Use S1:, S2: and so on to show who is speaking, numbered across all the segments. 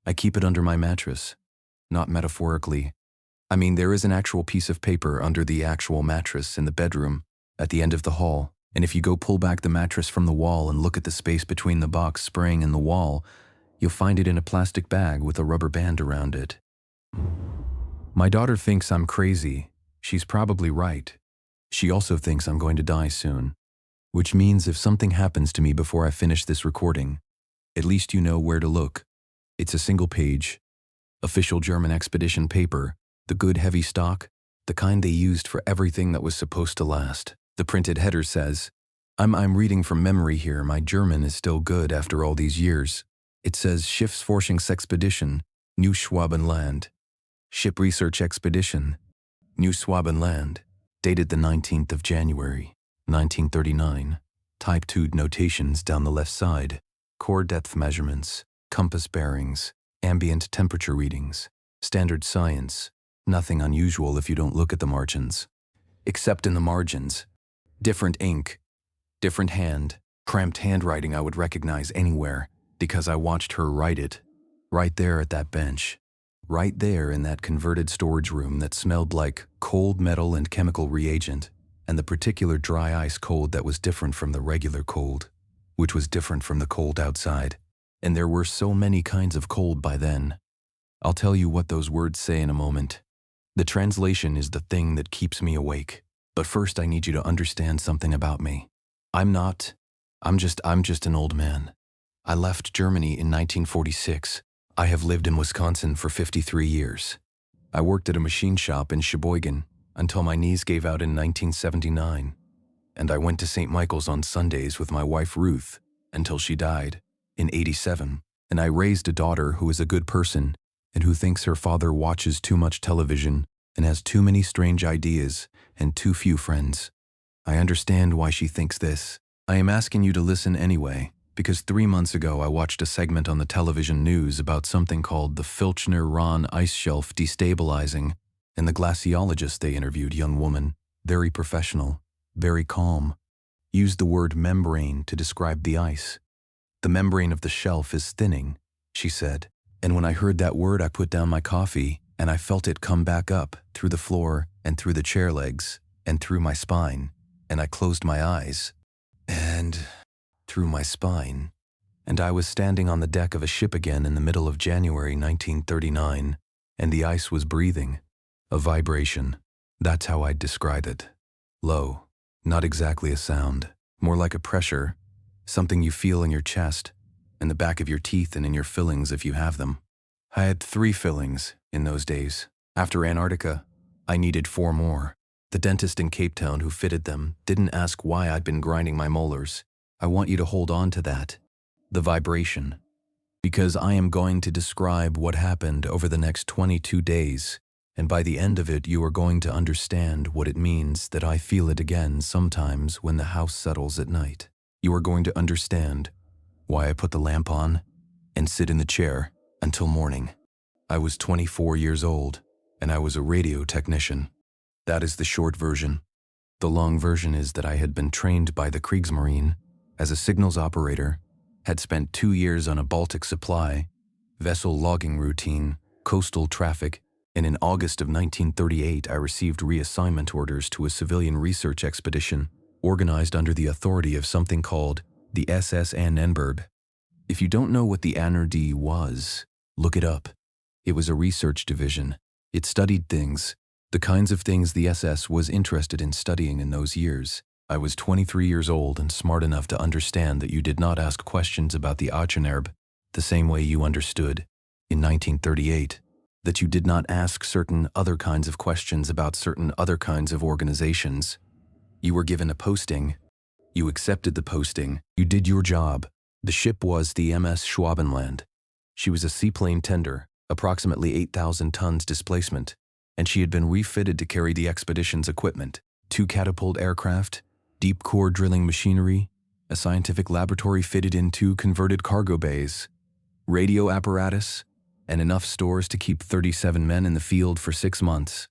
S1: I keep it under my mattress. Not metaphorically. I mean, there is an actual piece of paper under the actual mattress in the bedroom at the end of the hall, and if you go pull back the mattress from the wall and look at the space between the box spring and the wall, you'll find it in a plastic bag with a rubber band around it. My daughter thinks I'm crazy. She's probably right. She also thinks I'm going to die soon, which means if something happens to me before I finish this recording, at least you know where to look. It's a single page, official German expedition paper, the good heavy stock, the kind they used for everything that was supposed to last. The printed header says, I'm reading from memory here, my German is still good after all these years. It says Schiffsforschungsexpedition, New Schwabenland. Ship Research Expedition, New Schwabenland, dated the 19th of January, 1939. Type 2 notations down the left side, core depth measurements, compass bearings, ambient temperature readings, standard science, nothing unusual if you don't look at the margins. Except in the margins. Different ink, different hand, cramped handwriting I would recognize anywhere because I watched her write it, right there at that bench, right there in that converted storage room that smelled like cold metal and chemical reagent, and the particular dry ice cold that was different from the regular cold, which was different from the cold outside. And there were so many kinds of cold by then. I'll tell you what those words say in a moment. The translation is the thing that keeps me awake. But first I need you to understand something about me. I'm just an old man. I left Germany in 1946. I have lived in Wisconsin for 53 years. I worked at a machine shop in Sheboygan until my knees gave out in 1979. And I went to St. Michael's on Sundays with my wife Ruth until she died in 87. And I raised a daughter who is a good person and who thinks her father watches too much television and has too many strange ideas and too few friends. I understand why she thinks this. I am asking you to listen anyway, because 3 months ago I watched a segment on the television news about something called the Filchner-Ronne ice shelf destabilizing, and the glaciologist they interviewed, young woman, very professional, very calm, used the word membrane to describe the ice. The membrane of the shelf is thinning, she said, and when I heard that word I put down my coffee and I felt it come back up through the floor and through the chair legs and through my spine, and I closed my eyes and through my spine, and I was standing on the deck of a ship again in the middle of January 1939, and the ice was breathing, a vibration. That's how I'd describe it. Low, not exactly a sound, more like a pressure, something you feel in your chest, in the back of your teeth and in your fillings if you have them. I had 3 fillings in those days. After Antarctica, I needed 4 more. The dentist in Cape Town who fitted them didn't ask why I'd been grinding my molars. I want you to hold on to that, the vibration, because I am going to describe what happened over the next 22 days, and by the end of it you are going to understand what it means that I feel it again sometimes when the house settles at night. You are going to understand why I put the lamp on and sit in the chair until morning. I was 24 years old, and I was a radio technician. That is the short version. The long version is that I had been trained by the Kriegsmarine as a signals operator, had spent 2 years on a Baltic supply, vessel logging routine, coastal traffic, and in August of 1938 I received reassignment orders to a civilian research expedition organized under the authority of something called the SS Ahnenerbe. If you don't know what the Ahnenerbe was, look it up. It was a research division. It studied things, the kinds of things the SS was interested in studying in those years. I was 23 years old and smart enough to understand that you did not ask questions about the Ahnenerbe the same way you understood in 1938, that you did not ask certain other kinds of questions about certain other kinds of organizations. You were given a posting. You accepted the posting. You did your job. The ship was the MS Schwabenland. She was a seaplane tender, approximately 8,000 tons displacement, and she had been refitted to carry the expedition's equipment, 2 catapult aircraft, deep core drilling machinery, a scientific laboratory fitted in 2 converted cargo bays, radio apparatus, and enough stores to keep 37 men in the field for 6 months.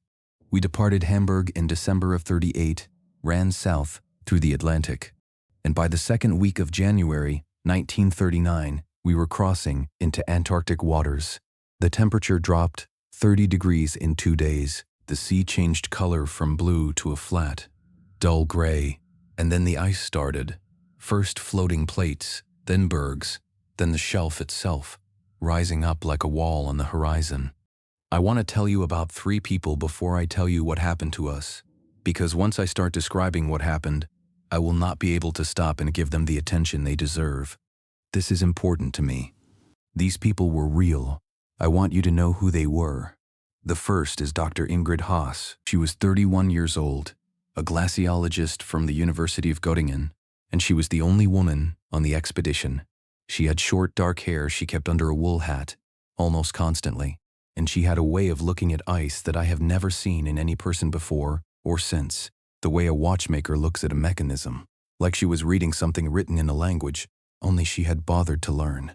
S1: We departed Hamburg in December of 38, ran south through the Atlantic, and by the second week of January 1939, We were crossing into Antarctic waters. The temperature dropped 30 degrees in 2 days. The sea changed color from blue to a flat, dull gray, and then the ice started. First floating plates, then bergs, then the shelf itself, rising up like a wall on the horizon. I want to tell you about 3 people before I tell you what happened to us, because once I start describing what happened, I will not be able to stop and give them the attention they deserve. This is important to me. These people were real. I want you to know who they were. The first is Dr. Ingrid Haas. She was 31 years old, a glaciologist from the University of Göttingen, and she was the only woman on the expedition. She had short dark hair she kept under a wool hat, almost constantly, and she had a way of looking at ice that I have never seen in any person before or since, the way a watchmaker looks at a mechanism, like she was reading something written in a language, only she had bothered to learn.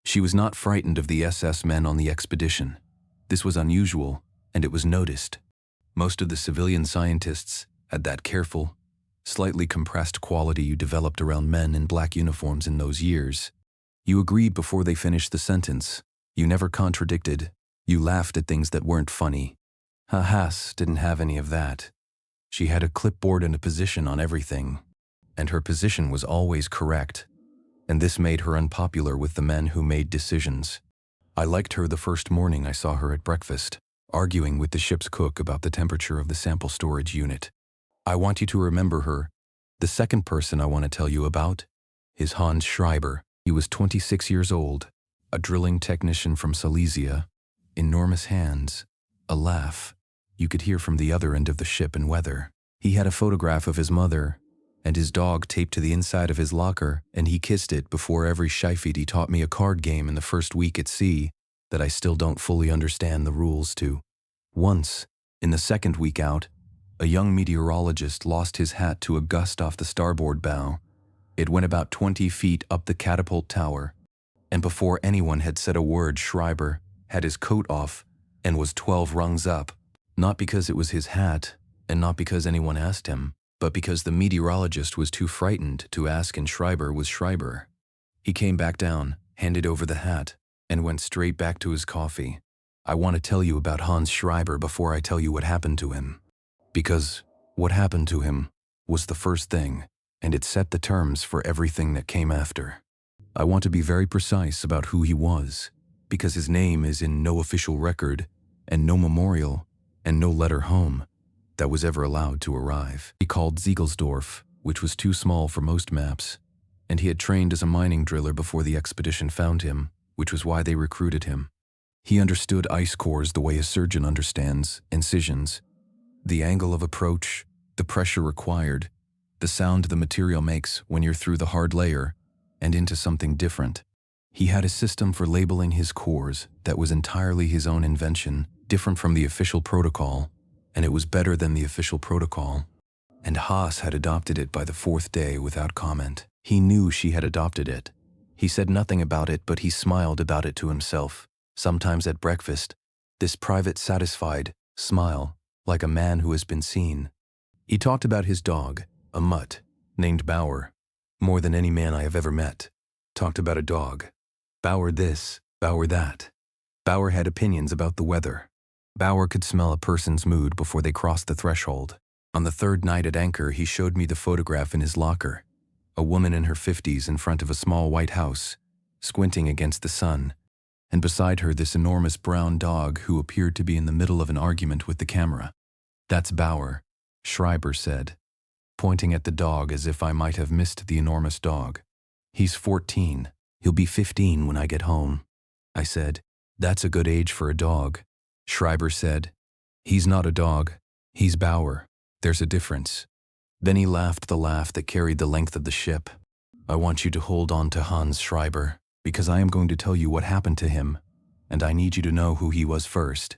S1: She was not frightened of the SS men on the expedition. This was unusual, and it was noticed. Most of the civilian scientists had that careful, slightly compressed quality you developed around men in black uniforms in those years. You agreed before they finished the sentence. You never contradicted. You laughed at things that weren't funny. Haas didn't have any of that. She had a clipboard and a position on everything, and her position was always correct, and this made her unpopular with the men who made decisions. I liked her the first morning I saw her at breakfast, arguing with the ship's cook about the temperature of the sample storage unit. I want you to remember her. The second person I want to tell you about is Hans Schreiber. He was 26 years old, a drilling technician from Silesia, enormous hands, a laugh you could hear from the other end of the ship in weather. He had a photograph of his mother and his dog taped to the inside of his locker, and he kissed it before every shifty. He taught me a card game in the first week at sea that I still don't fully understand the rules to. Once, in the second week out, a young meteorologist lost his hat to a gust off the starboard bow. It went about 20 feet up the catapult tower, and before anyone had said a word, Schreiber had his coat off and was 12 rungs up, not because it was his hat and not because anyone asked him, but because the meteorologist was too frightened to ask and Schreiber was Schreiber. He came back down, handed over the hat, and went straight back to his coffee. I want to tell you about Hans Schreiber before I tell you what happened to him, because what happened to him was the first thing, and it set the terms for everything that came after. I want to be very precise about who he was, because his name is in no official record, and no memorial, and no letter home that was ever allowed to arrive. He called Ziegelsdorf, which was too small for most maps, and he had trained as a mining driller before the expedition found him, which was why they recruited him. He understood ice cores the way a surgeon understands incisions, the angle of approach, the pressure required, the sound the material makes when you're through the hard layer and into something different. He had a system for labeling his cores that was entirely his own invention, different from the official protocol, and it was better than the official protocol. And Haas had adopted it by the 4th day without comment. He knew she had adopted it. He said nothing about it, but he smiled about it to himself, sometimes at breakfast, this private, satisfied smile, like a man who has been seen. He talked about his dog, a mutt, named Bauer, more than any man I have ever met. Talked about a dog. Bauer this, Bauer that. Bauer had opinions about the weather. Bauer could smell a person's mood before they crossed the threshold. On the 3rd night at anchor, he showed me the photograph in his locker. A woman in her 50s in front of a small white house, squinting against the sun, and beside her this enormous brown dog who appeared to be in the middle of an argument with the camera. "That's Bauer," Schreiber said, pointing at the dog as if I might have missed the enormous dog. "He's 14. He'll be 15 when I get home." I said, "That's a good age for a dog." Schreiber said, "He's not a dog. He's Bauer. There's a difference." Then he laughed the laugh that carried the length of the ship. I want you to hold on to Hans Schreiber, because I am going to tell you what happened to him, and I need you to know who he was first.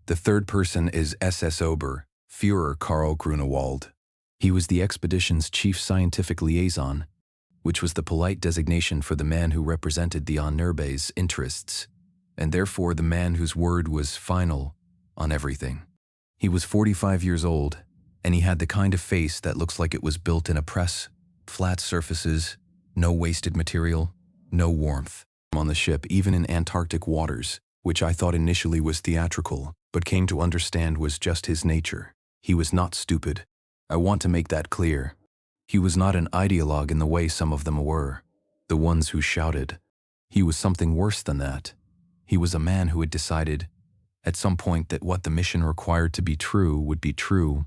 S1: The third person is SS Ober, Führer Karl Grunewald. He was the expedition's chief scientific liaison, which was the polite designation for the man who represented the Ahnenerbe's interests, and therefore the man whose word was final on everything. He was 45 years old, and he had the kind of face that looks like it was built in a press, flat surfaces, no wasted material, no warmth. on the ship even in Antarctic waters, which I thought initially was theatrical, but came to understand was just his nature. He was not stupid. I want to make that clear. He was not an ideologue in the way some of them were, the ones who shouted. He was something worse than that. He was a man who had decided, at some point, that what the mission required to be true would be true,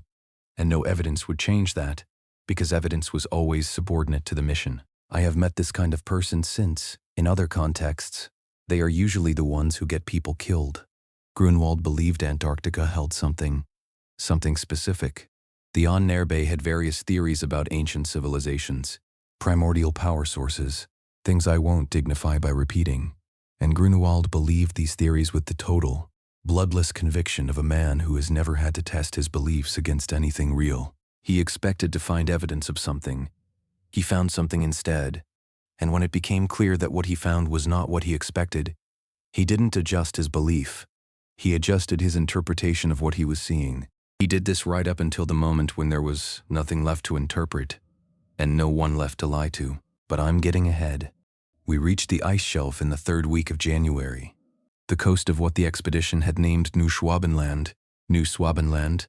S1: and no evidence would change that, because evidence was always subordinate to the mission. I have met this kind of person since, in other contexts. They are usually the ones who get people killed. Grunwald believed Antarctica held something specific. The Ahnenerbe had various theories about ancient civilizations, primordial power sources, things I won't dignify by repeating. And Grunewald believed these theories with the total, bloodless conviction of a man who has never had to test his beliefs against anything real. He expected to find evidence of something. He found something instead, and when it became clear that what he found was not what he expected, he didn't adjust his belief. He adjusted his interpretation of what he was seeing. He did this right up until the moment when there was nothing left to interpret, and no one left to lie to. But I'm getting ahead. We reached the ice shelf in the 3rd week of January. The coast of what the expedition had named New Schwabenland, New Schwabenland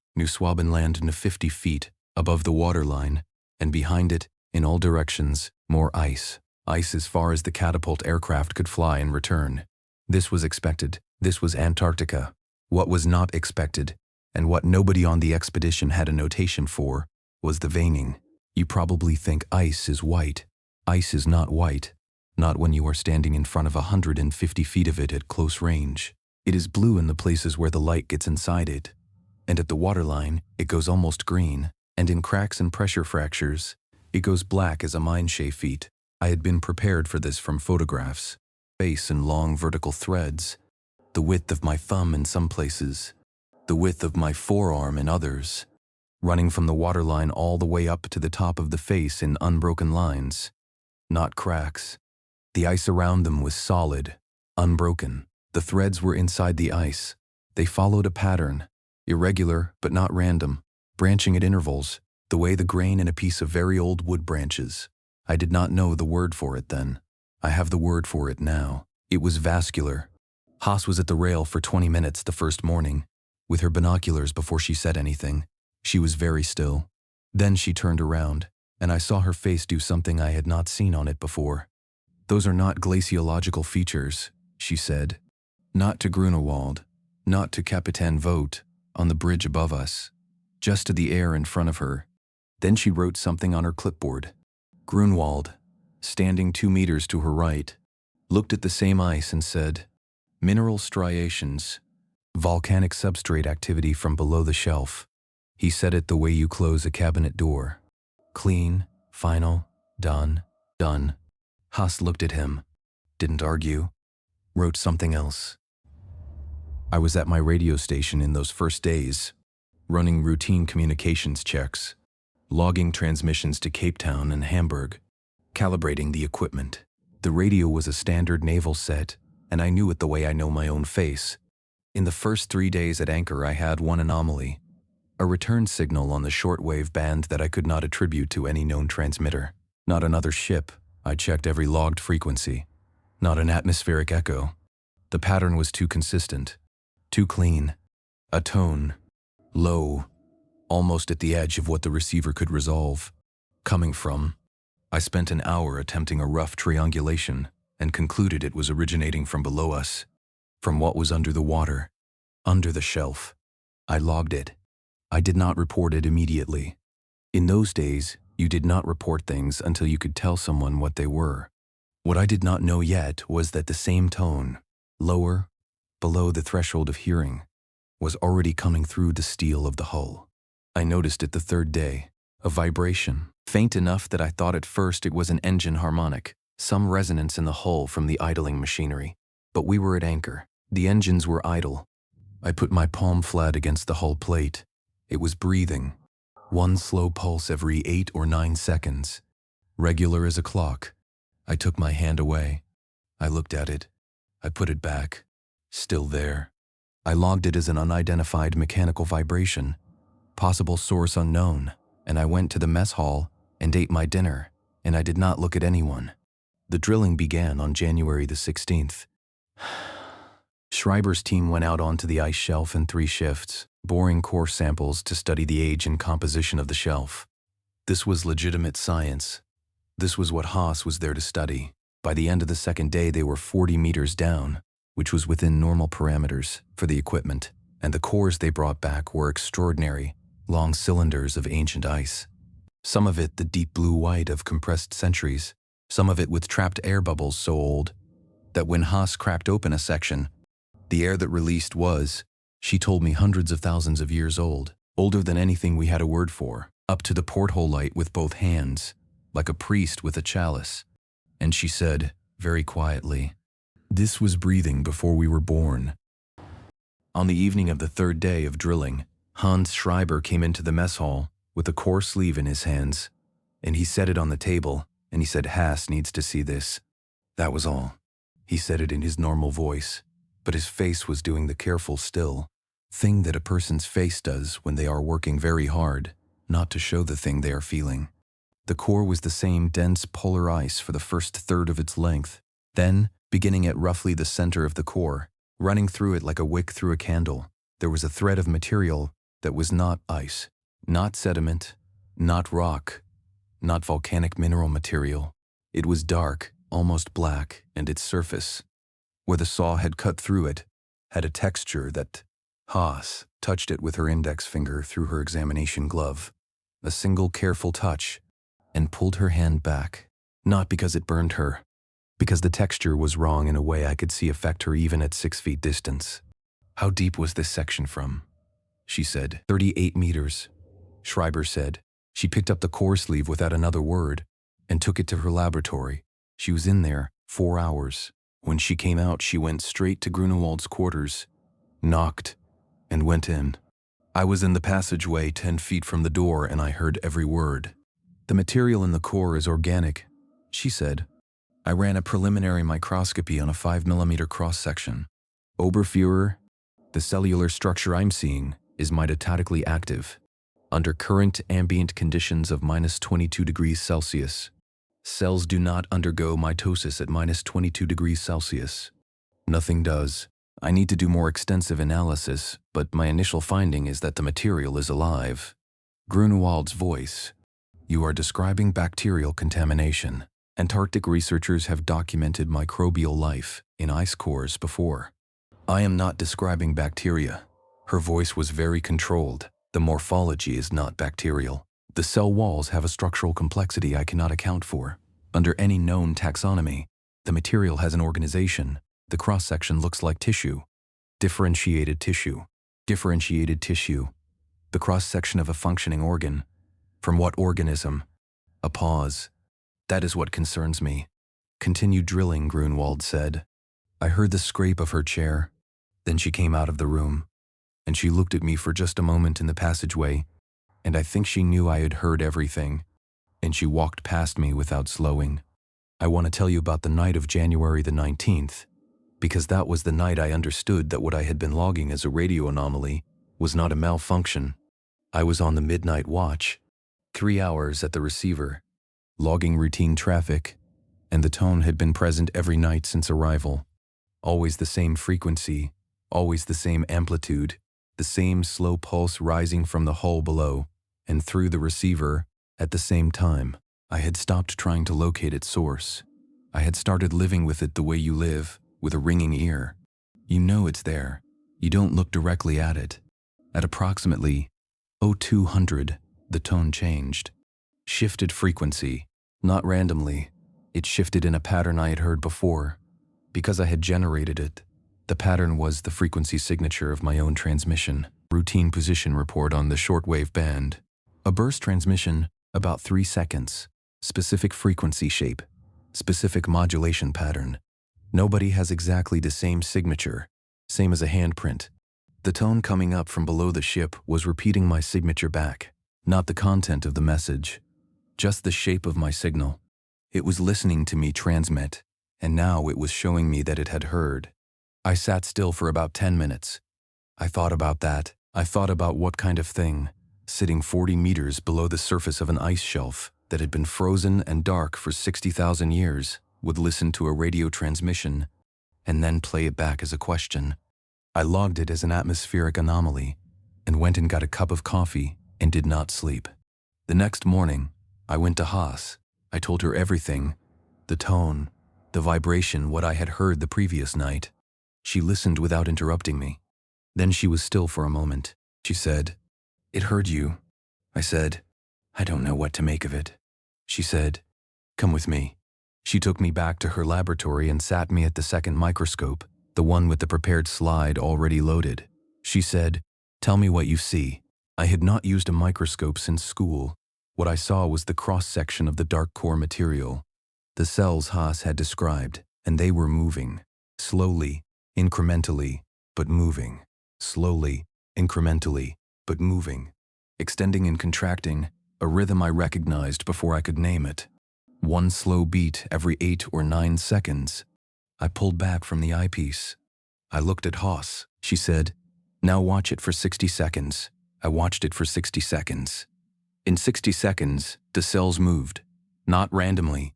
S1: 50 feet above the waterline, and behind it, in all directions, more ice. Ice as far as the catapult aircraft could fly and return. This was expected. This was Antarctica. What was not expected, and what nobody on the expedition had a notation for, was the veining. You probably think ice is white. Ice is not white. Not when you are standing in front of 150 feet of it at close range. It is blue in the places where the light gets inside it. And at the waterline, it goes almost green, and in cracks and pressure fractures, it goes black as a mineshaft feet. I had been prepared for this from photographs. Face in long vertical threads, the width of my thumb in some places, the width of my forearm in others, running from the waterline all the way up to the top of the face in unbroken lines, not cracks. The ice around them was solid, unbroken. The threads were inside the ice. They followed a pattern, irregular but not random, branching at intervals, the way the grain in a piece of very old wood branches. I did not know the word for it then. I have the word for it now. It was vascular. Haas was at the rail for 20 minutes the first morning, with her binoculars before she said anything. She was very still. Then she turned around, and I saw her face do something I had not seen on it before. "Those are not glaciological features," she said. Not to Grunewald, not to Capitaine Vogt, on the bridge above us, just to the air in front of her. Then she wrote something on her clipboard. Grunewald, standing 2 meters to her right, looked at the same ice and said, "Mineral striations, volcanic substrate activity from below the shelf." He said it the way you close a cabinet door. Clean, final, done, done. Haas looked at him, didn't argue, wrote something else. I was at my radio station in those first days, running routine communications checks, logging transmissions to Cape Town and Hamburg, calibrating the equipment. The radio was a standard naval set, and I knew it the way I know my own face. In the first 3 days at anchor, I had one anomaly, a return signal on the shortwave band that I could not attribute to any known transmitter. Not another ship. I checked every logged frequency. Not an atmospheric echo. The pattern was too consistent, too clean. A tone, low, almost at the edge of what the receiver could resolve. Coming from. I spent an hour attempting a rough triangulation and concluded it was originating from below us, from what was under the water, under the shelf. I logged it. I did not report it immediately. In those days, you did not report things until you could tell someone what they were. What I did not know yet was that the same tone, lower, below the threshold of hearing, was already coming through the steel of the hull. I noticed it the 3rd day, a vibration, faint enough that I thought at first it was an engine harmonic, some resonance in the hull from the idling machinery. But we were at anchor. The engines were idle. I put my palm flat against the hull plate. It was breathing. One slow pulse every 8 or 9 seconds, regular as a clock. I took my hand away. I looked at it. I put it back. Still there. I logged it as an unidentified mechanical vibration, possible source unknown, and I went to the mess hall and ate my dinner, and I did not look at anyone. The drilling began on January the 16th. Schreiber's team went out onto the ice shelf in 3 shifts, boring core samples to study the age and composition of the shelf. This was legitimate science. This was what Haas was there to study. By the end of the second day, they were 40 meters down, which was within normal parameters for the equipment, and the cores they brought back were extraordinary, long cylinders of ancient ice. Some of it the deep blue-white of compressed centuries, some of it with trapped air bubbles so old that when Haas cracked open a section, the air that released was, she told me, hundreds of thousands of years old, older than anything we had a word for, up to the porthole light with both hands, like a priest with a chalice. And she said, very quietly, "This was breathing before we were born." On the evening of the 3rd day of drilling, Hans Schreiber came into the mess hall with a core sleeve in his hands, and he set it on the table, and he said, "Haas needs to see this." That was all. He said it in his normal voice, but his face was doing the careful still thing that a person's face does when they are working very hard, not to show the thing they are feeling. The core was the same dense polar ice for the first third of its length. Then, beginning at roughly the center of the core, running through it like a wick through a candle, there was a thread of material that was not ice, not sediment, not rock, not volcanic mineral material. It was dark, almost black, and its surface, where the saw had cut through it, had a texture that Haas touched it with her index finger through her examination glove. A single careful touch, and pulled her hand back, not because it burned her, because the texture was wrong in a way I could see affect her even at 6 feet distance. "How deep was this section from?" she said. 38 meters, Schreiber said. She picked up the core sleeve without another word and took it to her laboratory. She was in there 4 hours. When she came out, she went straight to Grunewald's quarters, knocked, and went in. I was in the passageway 10 feet from the door, and I heard every word. "The material in the core is organic," she said. "I ran a preliminary microscopy on a 5mm cross-section. Oberführer, the cellular structure I'm seeing is mitotically active, under current ambient conditions of -22 degrees Celsius. Cells do not undergo mitosis at -22 degrees Celsius. Nothing does. I need to do more extensive analysis, but my initial finding is that the material is alive." Grunewald's voice. "You are describing bacterial contamination. Antarctic researchers have documented microbial life in ice cores before. I am not describing bacteria." Her voice was very controlled. "The morphology is not bacterial. The cell walls have a structural complexity I cannot account for. Under any known taxonomy, the material has an organization. The cross-section looks like tissue. Differentiated tissue. Differentiated tissue. The cross-section of a functioning organ. From what organism?" A pause. "That is what concerns me." "Continue drilling," Grunewald said. I heard the scrape of her chair. Then she came out of the room, and she looked at me for just a moment in the passageway, and I think she knew I had heard everything, and she walked past me without slowing. I want to tell you about the night of January the 19th, because that was the night I understood that what I had been logging as a radio anomaly was not a malfunction. I was on the midnight watch, 3 hours at the receiver, logging routine traffic, and the tone had been present every night since arrival. Always the same frequency, always the same amplitude, the same slow pulse rising from the hull below and through the receiver at the same time. I had stopped trying to locate its source. I had started living with it the way you live, with a ringing ear. You know it's there. You don't look directly at it. At approximately 0200, the tone changed. Shifted frequency, not randomly. It shifted in a pattern I had heard before. Because I had generated it, the pattern was the frequency signature of my own transmission. Routine position report on the shortwave band. A burst transmission, about 3 seconds. Specific frequency shape. Specific modulation pattern. Nobody has exactly the same signature, same as a handprint. The tone coming up from below the ship was repeating my signature back, not the content of the message, just the shape of my signal. It was listening to me transmit, and now it was showing me that it had heard. I sat still for about 10 minutes. I thought about that. I thought about what kind of thing, sitting 40 meters below the surface of an ice shelf that had been frozen and dark for 60,000 years, would listen to a radio transmission, and then play it back as a question. I logged it as an atmospheric anomaly and went and got a cup of coffee and did not sleep. The next morning, I went to Haas. I told her everything, the tone, the vibration, what I had heard the previous night. She listened without interrupting me. Then she was still for a moment. She said, "It heard you." I said, "I don't know what to make of it." She said, "Come with me." She took me back to her laboratory and sat me at the second microscope, the one with the prepared slide already loaded. She said, "Tell me what you see." I had not used a microscope since school. What I saw was the cross-section of the dark core material. The cells Haas had described, and they were moving. Slowly, incrementally, but moving. Slowly, incrementally, but moving. Extending and contracting, a rhythm I recognized before I could name it. One slow beat every 8 or 9 seconds. I pulled back from the eyepiece. I looked at Haas. She said, "Now watch it for 60 seconds. I watched it for 60 seconds. In 60 seconds, the cells moved. Not randomly.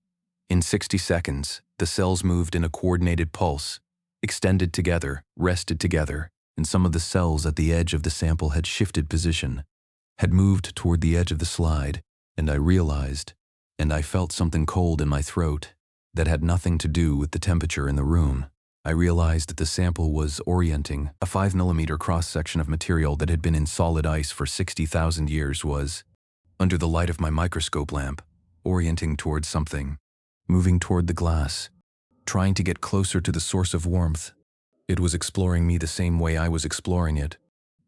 S1: In 60 seconds, the cells moved in a coordinated pulse, extended together, rested together, and some of the cells at the edge of the sample had shifted position, had moved toward the edge of the slide, and I realized, and I felt something cold in my throat that had nothing to do with the temperature in the room. I realized that the sample was orienting. A 5mm cross-section of material that had been in solid ice for 60,000 years was, under the light of my microscope lamp, orienting towards something, moving toward the glass, trying to get closer to the source of warmth. It was exploring me the same way I was exploring it.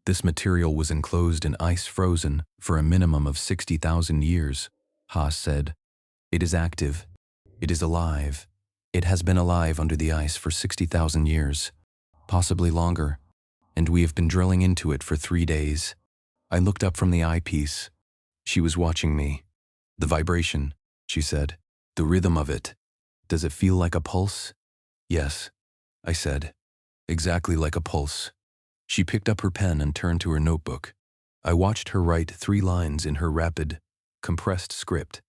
S1: This material was enclosed in ice frozen for a minimum of 60,000 years, Haas said. It is active. It is alive. It has been alive under the ice for 60,000 years, possibly longer, and we have been drilling into it for 3 days. I looked up from the eyepiece. She was watching me. "The vibration," she said. "The rhythm of it. Does it feel like a pulse?" "Yes," I said. "Exactly like a pulse." She picked up her pen and turned to her notebook. I watched her write 3 lines in her rapid, compressed script.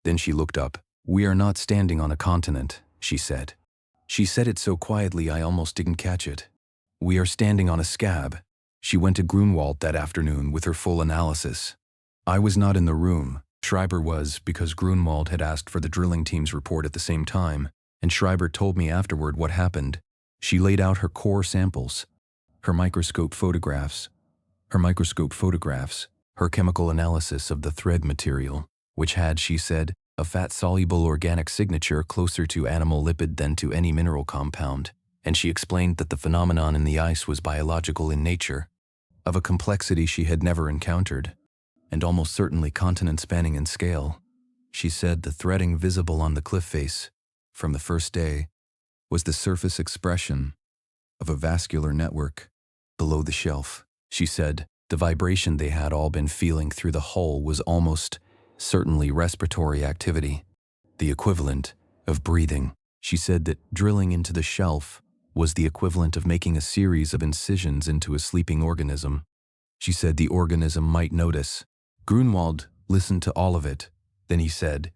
S1: Then she looked up. "We are not standing on a continent," she said. She said it so quietly I almost didn't catch it. "We are standing on a scab." She went to Grunwald that afternoon with her full analysis. I was not in the room. Schreiber was, because Grunwald had asked for the drilling team's report at the same time, and Schreiber told me afterward what happened. She laid out her core samples, her microscope photographs, her chemical analysis of the thread material, which had, she said, a fat-soluble organic signature closer to animal lipid than to any mineral compound, and she explained that the phenomenon in the ice was biological in nature, of a complexity she had never encountered, and almost certainly continent-spanning in scale. She said the threading visible on the cliff face, from the first day, was the surface expression of a vascular network below the shelf. She said the vibration they had all been feeling through the hole was almost certainly respiratory activity, the equivalent of breathing. She said that drilling into the shelf was the equivalent of making a series of incisions into a sleeping organism. She said the organism might notice. Grunwald listened to all of it. Then he said,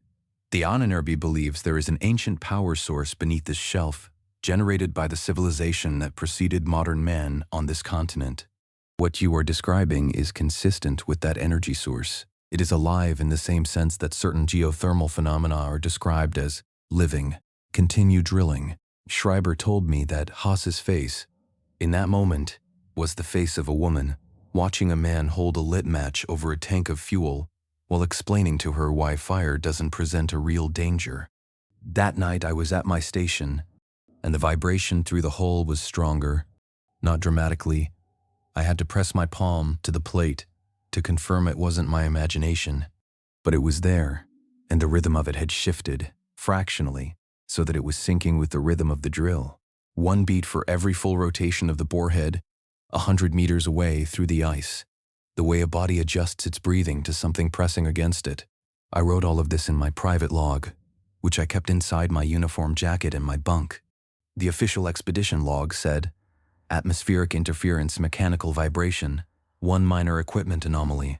S1: "The Ahnenerbe believes there is an ancient power source beneath this shelf, generated by the civilization that preceded modern man on this continent. What you are describing is consistent with that energy source. It is alive in the same sense that certain geothermal phenomena are described as living. Continue drilling." Schreiber told me that Haas's face, in that moment, was the face of a woman, watching a man hold a lit match over a tank of fuel while explaining to her why fire doesn't present a real danger. That night I was at my station, and the vibration through the hole was stronger, not dramatically. I had to press my palm to the plate to confirm it wasn't my imagination, but it was there, and the rhythm of it had shifted, fractionally, so that it was syncing with the rhythm of the drill. 1 beat for every full rotation of the borehead, 100 meters away through the ice, the way a body adjusts its breathing to something pressing against it. I wrote all of this in my private log, which I kept inside my uniform jacket in my bunk. The official expedition log said, "Atmospheric interference, mechanical vibration, 1 minor equipment anomaly."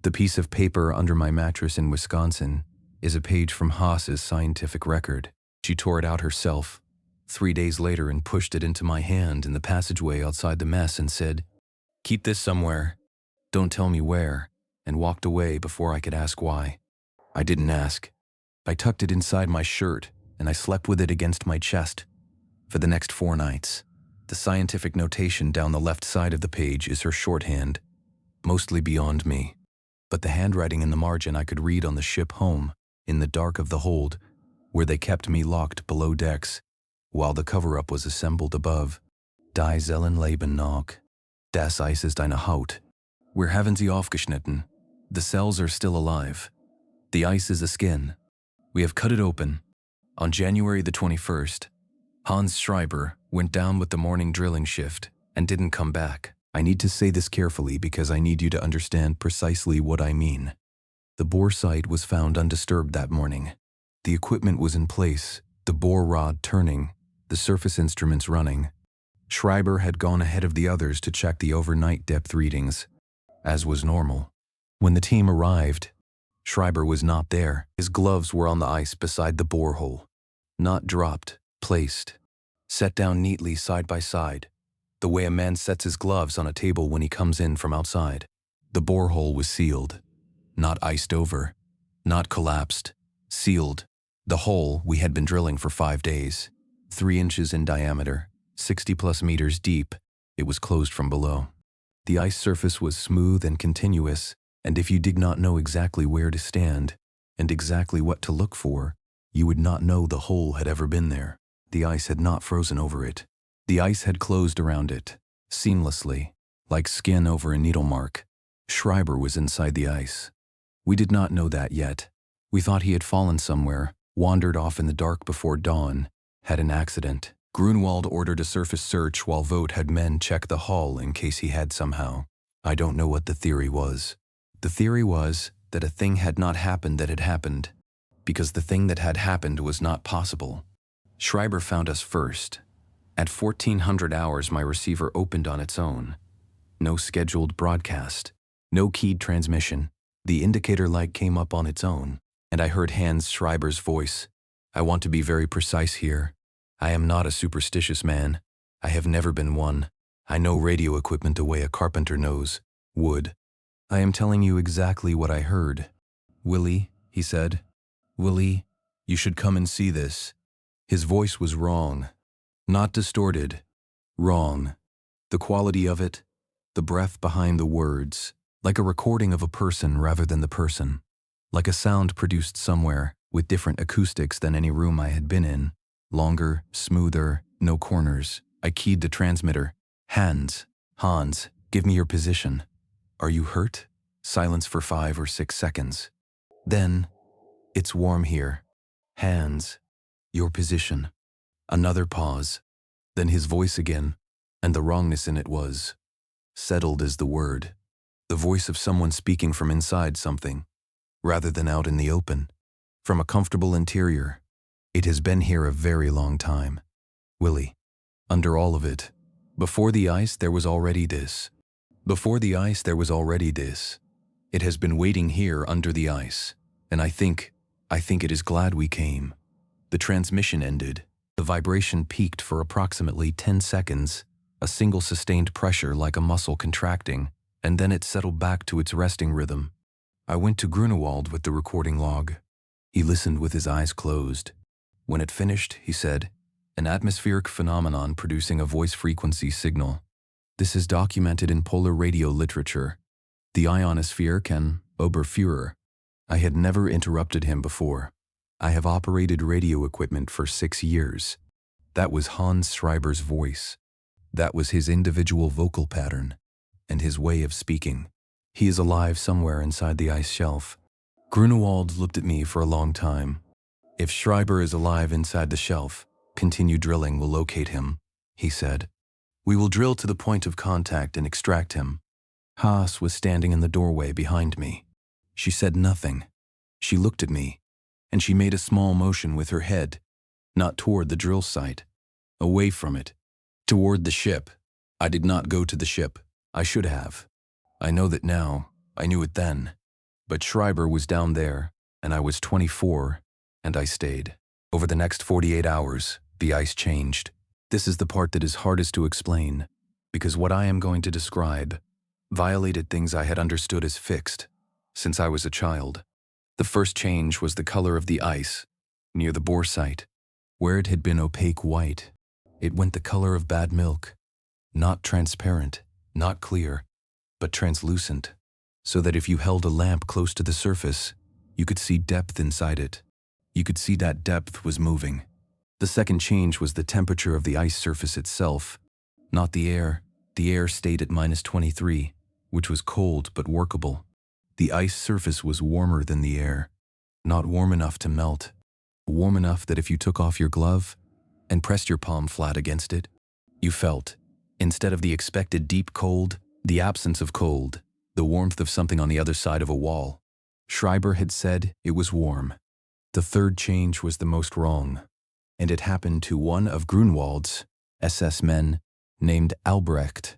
S1: The piece of paper under my mattress in Wisconsin is a page from Haas's scientific record. She tore it out herself 3 days later and pushed it into my hand in the passageway outside the mess and said, "Keep this somewhere. Don't tell me where," and walked away before I could ask why. I didn't ask. I tucked it inside my shirt and I slept with it against my chest for the next 4 nights. The scientific notation down the left side of the page is her shorthand, mostly beyond me, but the handwriting in the margin I could read on the ship home, in the dark of the hold, where they kept me locked below decks, while the cover-up was assembled above. Die Zellen Leben noch. Das Eis ist eine Haut. Wir haben sie aufgeschnitten. The cells are still alive. The ice is a skin. We have cut it open. On January the 21st, Hans Schreiber went down with the morning drilling shift and didn't come back. I need to say this carefully because I need you to understand precisely what I mean. The bore site was found undisturbed that morning. The equipment was in place, the bore rod turning, the surface instruments running. Schreiber had gone ahead of the others to check the overnight depth readings, as was normal. When the team arrived, Schreiber was not there. His gloves were on the ice beside the borehole. Not dropped, placed, set down neatly side by side, the way a man sets his gloves on a table when he comes in from outside. The borehole was sealed, not iced over, not collapsed, sealed. The hole we had been drilling for 5 days, 3 inches in diameter, 60+ meters deep, it was closed from below. The ice surface was smooth and continuous, and if you did not know exactly where to stand and exactly what to look for, you would not know the hole had ever been there. The ice had not frozen over it. The ice had closed around it, seamlessly, like skin over a needle mark. Schreiber was inside the ice. We did not know that yet. We thought he had fallen somewhere, wandered off in the dark before dawn, had an accident. Grunwald ordered a surface search while Vogt had men check the hull in case he had somehow. I don't know what the theory was. The theory was that a thing had not happened that had happened, because the thing that had happened was not possible. Schreiber found us first. At 1400 hours, my receiver opened on its own. No scheduled broadcast, no keyed transmission. The indicator light came up on its own, and I heard Hans Schreiber's voice. I want to be very precise here. I am not a superstitious man. I have never been one. I know radio equipment the way a carpenter knows wood. I am telling you exactly what I heard. "Willie," he said. "Willie, you should come and see this." His voice was wrong. Not distorted. Wrong. The quality of it, the breath behind the words, like a recording of a person rather than the person. Like a sound produced somewhere, with different acoustics than any room I had been in. Longer, smoother, no corners. I keyed the transmitter. "Hans, Hans, give me your position." "Are you hurt?" Silence for 5 or 6 seconds. Then, "It's warm here." "Hans, your position." Another pause. Then his voice again, and the wrongness in it was settled as the word. The voice of someone speaking from inside something, rather than out in the open, from a comfortable interior. "It has been here a very long time. Willie, under all of it, before the ice there was already this. Before the ice there was already this. It has been waiting here under the ice, and I think it is glad we came." The transmission ended. The vibration peaked for approximately 10 seconds, a single sustained pressure like a muscle contracting, and then it settled back to its resting rhythm. I went to Grunewald with the recording log. He listened with his eyes closed. When it finished, he said, "An atmospheric phenomenon producing a voice frequency signal. This is documented in polar radio literature. The ionosphere can Oberführer." I had never interrupted him before. I have operated radio equipment for 6 years. That was Hans Schreiber's voice. That was his individual vocal pattern and his way of speaking. He is alive somewhere inside the ice shelf. Grunewald looked at me for a long time. "If Schreiber is alive inside the shelf, continued drilling will locate him," he said. "We will drill to the point of contact and extract him." Haas was standing in the doorway behind me. She said nothing. She looked at me, and she made a small motion with her head, not toward the drill site, away from it, toward the ship. I did not go to the ship. I should have. I know that now. I knew it then. But Schreiber was down there, and I was 24, and I stayed. Over the next 48 hours, the ice changed. This is the part that is hardest to explain, because what I am going to describe violated things I had understood as fixed since I was a child. The first change was the color of the ice near the bore site. Where it had been opaque white, it went the color of bad milk, not transparent, not clear, but translucent, so that if you held a lamp close to the surface, you could see depth inside it. You could see that depth was moving. The second change was the temperature of the ice surface itself, not the air. The air stayed at -23, which was cold but workable. The ice surface was warmer than the air, not warm enough to melt, warm enough that if you took off your glove and pressed your palm flat against it, you felt, instead of the expected deep cold, the absence of cold, the warmth of something on the other side of a wall. Schreiber had said it was warm. The third change was the most wrong, and it happened to one of Grunewald's SS men named Albrecht.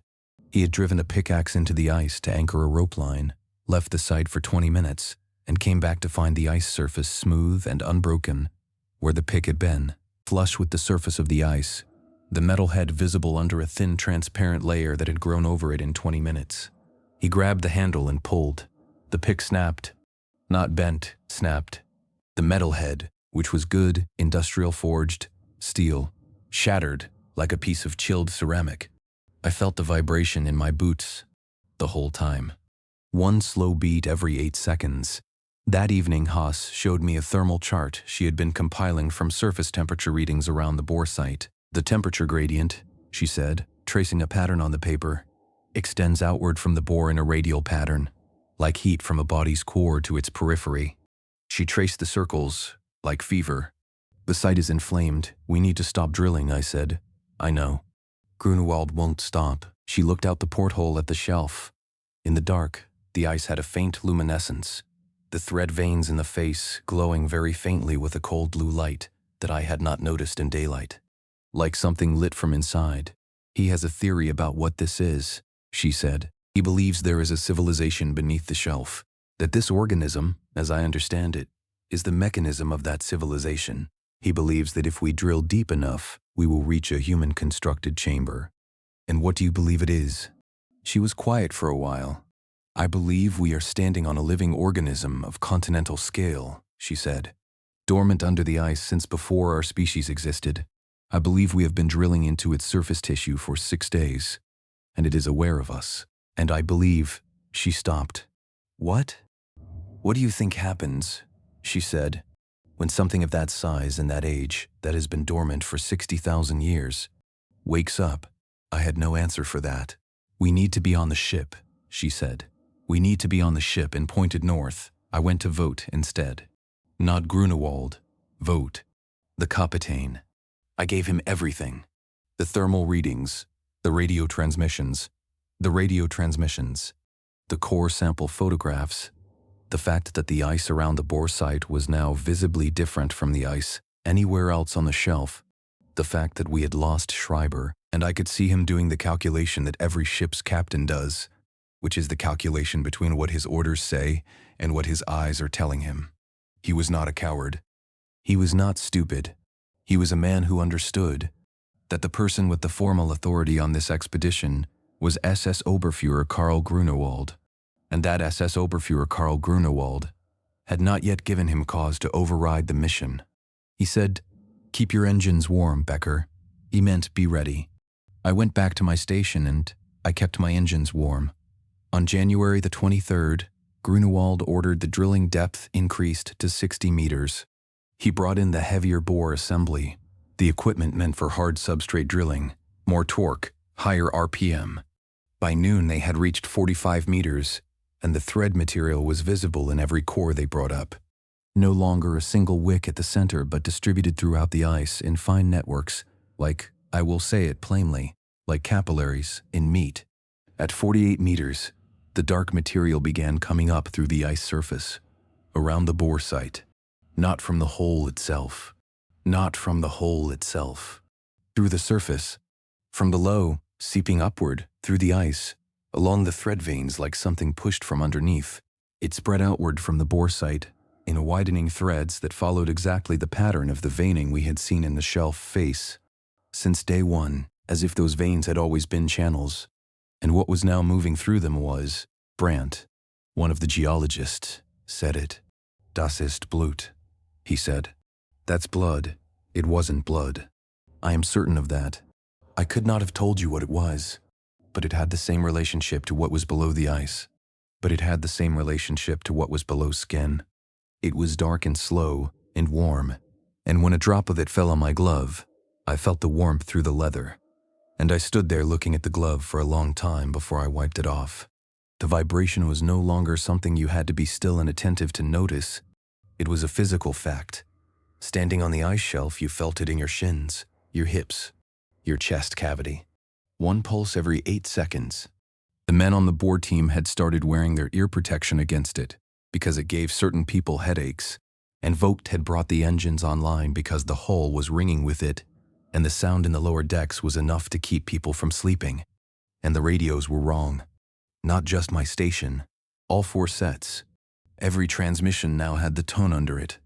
S1: He had driven a pickaxe into the ice to anchor a rope line, left the site for 20 minutes, and came back to find the ice surface smooth and unbroken where the pick had been, flush with the surface of the ice, the metal head visible under a thin transparent layer that had grown over it in 20 minutes. He grabbed the handle and pulled. The pick snapped. Not bent, snapped. The metal head, which was good, industrial forged steel, shattered like a piece of chilled ceramic. I felt the vibration in my boots the whole time. One slow beat every 8 seconds. That evening, Haas showed me a thermal chart she had been compiling from surface temperature readings around the bore site. The temperature gradient, she said, tracing a pattern on the paper, extends outward from the bore in a radial pattern, like heat from a body's core to its periphery. She traced the circles, like fever. The site is inflamed. We need to stop drilling, I said. I know. Grunewald won't stop. She looked out the porthole at the shelf. In the dark, the ice had a faint luminescence, the thread veins in the face glowing very faintly with a cold blue light that I had not noticed in daylight, like something lit from inside. He has a theory about what this is, she said. He believes there is a civilization beneath the shelf, that this organism, as I understand it, is the mechanism of that civilization. He believes that if we drill deep enough, we will reach a human-constructed chamber. And what do you believe it is? She was quiet for a while. I believe we are standing on a living organism of continental scale, she said, dormant under the ice since before our species existed. I believe we have been drilling into its surface tissue for 6 days, and it is aware of us. And I believe, she stopped. What? What do you think happens, she said, when something of that size and that age, that has been dormant for 60,000 years, wakes up? I had no answer for that. We need to be on the ship, she said. We need to be on the ship, and pointed north. I went to Vogt instead. Not Grunewald. Vogt. The Kapitein. I gave him everything. The thermal readings, the radio transmissions, the core sample photographs, the fact that the ice around the bore site was now visibly different from the ice anywhere else on the shelf, the fact that we had lost Schreiber, and I could see him doing the calculation that every ship's captain does, which is the calculation between what his orders say and what his eyes are telling him. He was not a coward. He was not stupid. He was a man who understood that the person with the formal authority on this expedition was SS Oberfuhrer Karl Grunewald, and that SS Oberfuhrer Karl Grunewald had not yet given him cause to override the mission. He said, "Keep your engines warm, Becker." He meant be ready. I went back to my station and I kept my engines warm. On January the 23rd, Grunewald ordered the drilling depth increased to 60 meters. He brought in the heavier bore assembly, the equipment meant for hard substrate drilling, more torque, higher RPM. By noon they had reached 45 meters, and the thread material was visible in every core they brought up. No longer a single wick at the center, but distributed throughout the ice in fine networks, like, I will say it plainly, like capillaries in meat. At 48 meters, the dark material began coming up through the ice surface, around the bore site, not from the hole itself, through the surface, from below, seeping upward, through the ice, along the thread veins like something pushed from underneath. It spread outward from the bore site, in widening threads that followed exactly the pattern of the veining we had seen in the shelf face since day one, as if those veins had always been channels. And what was now moving through them was Brandt, one of the geologists, said it. Das ist Blut, he said. That's blood. It wasn't blood. I am certain of that. I could not have told you what it was, but it had the same relationship to what was below the ice. But it had the same relationship to what was below skin. It was dark and slow and warm, and when a drop of it fell on my glove, I felt the warmth through the leather. And I stood there looking at the glove for a long time before I wiped it off. The vibration was no longer something you had to be still and attentive to notice. It was a physical fact. Standing on the ice shelf, you felt it in your shins, your hips, your chest cavity. One pulse every 8 seconds. The men on the board team had started wearing their ear protection against it because it gave certain people headaches, and Vogt had brought the engines online because the hull was ringing with it, and the sound in the lower decks was enough to keep people from sleeping. And the radios were wrong. Not just my station. All 4 sets. Every transmission now had the tone under it,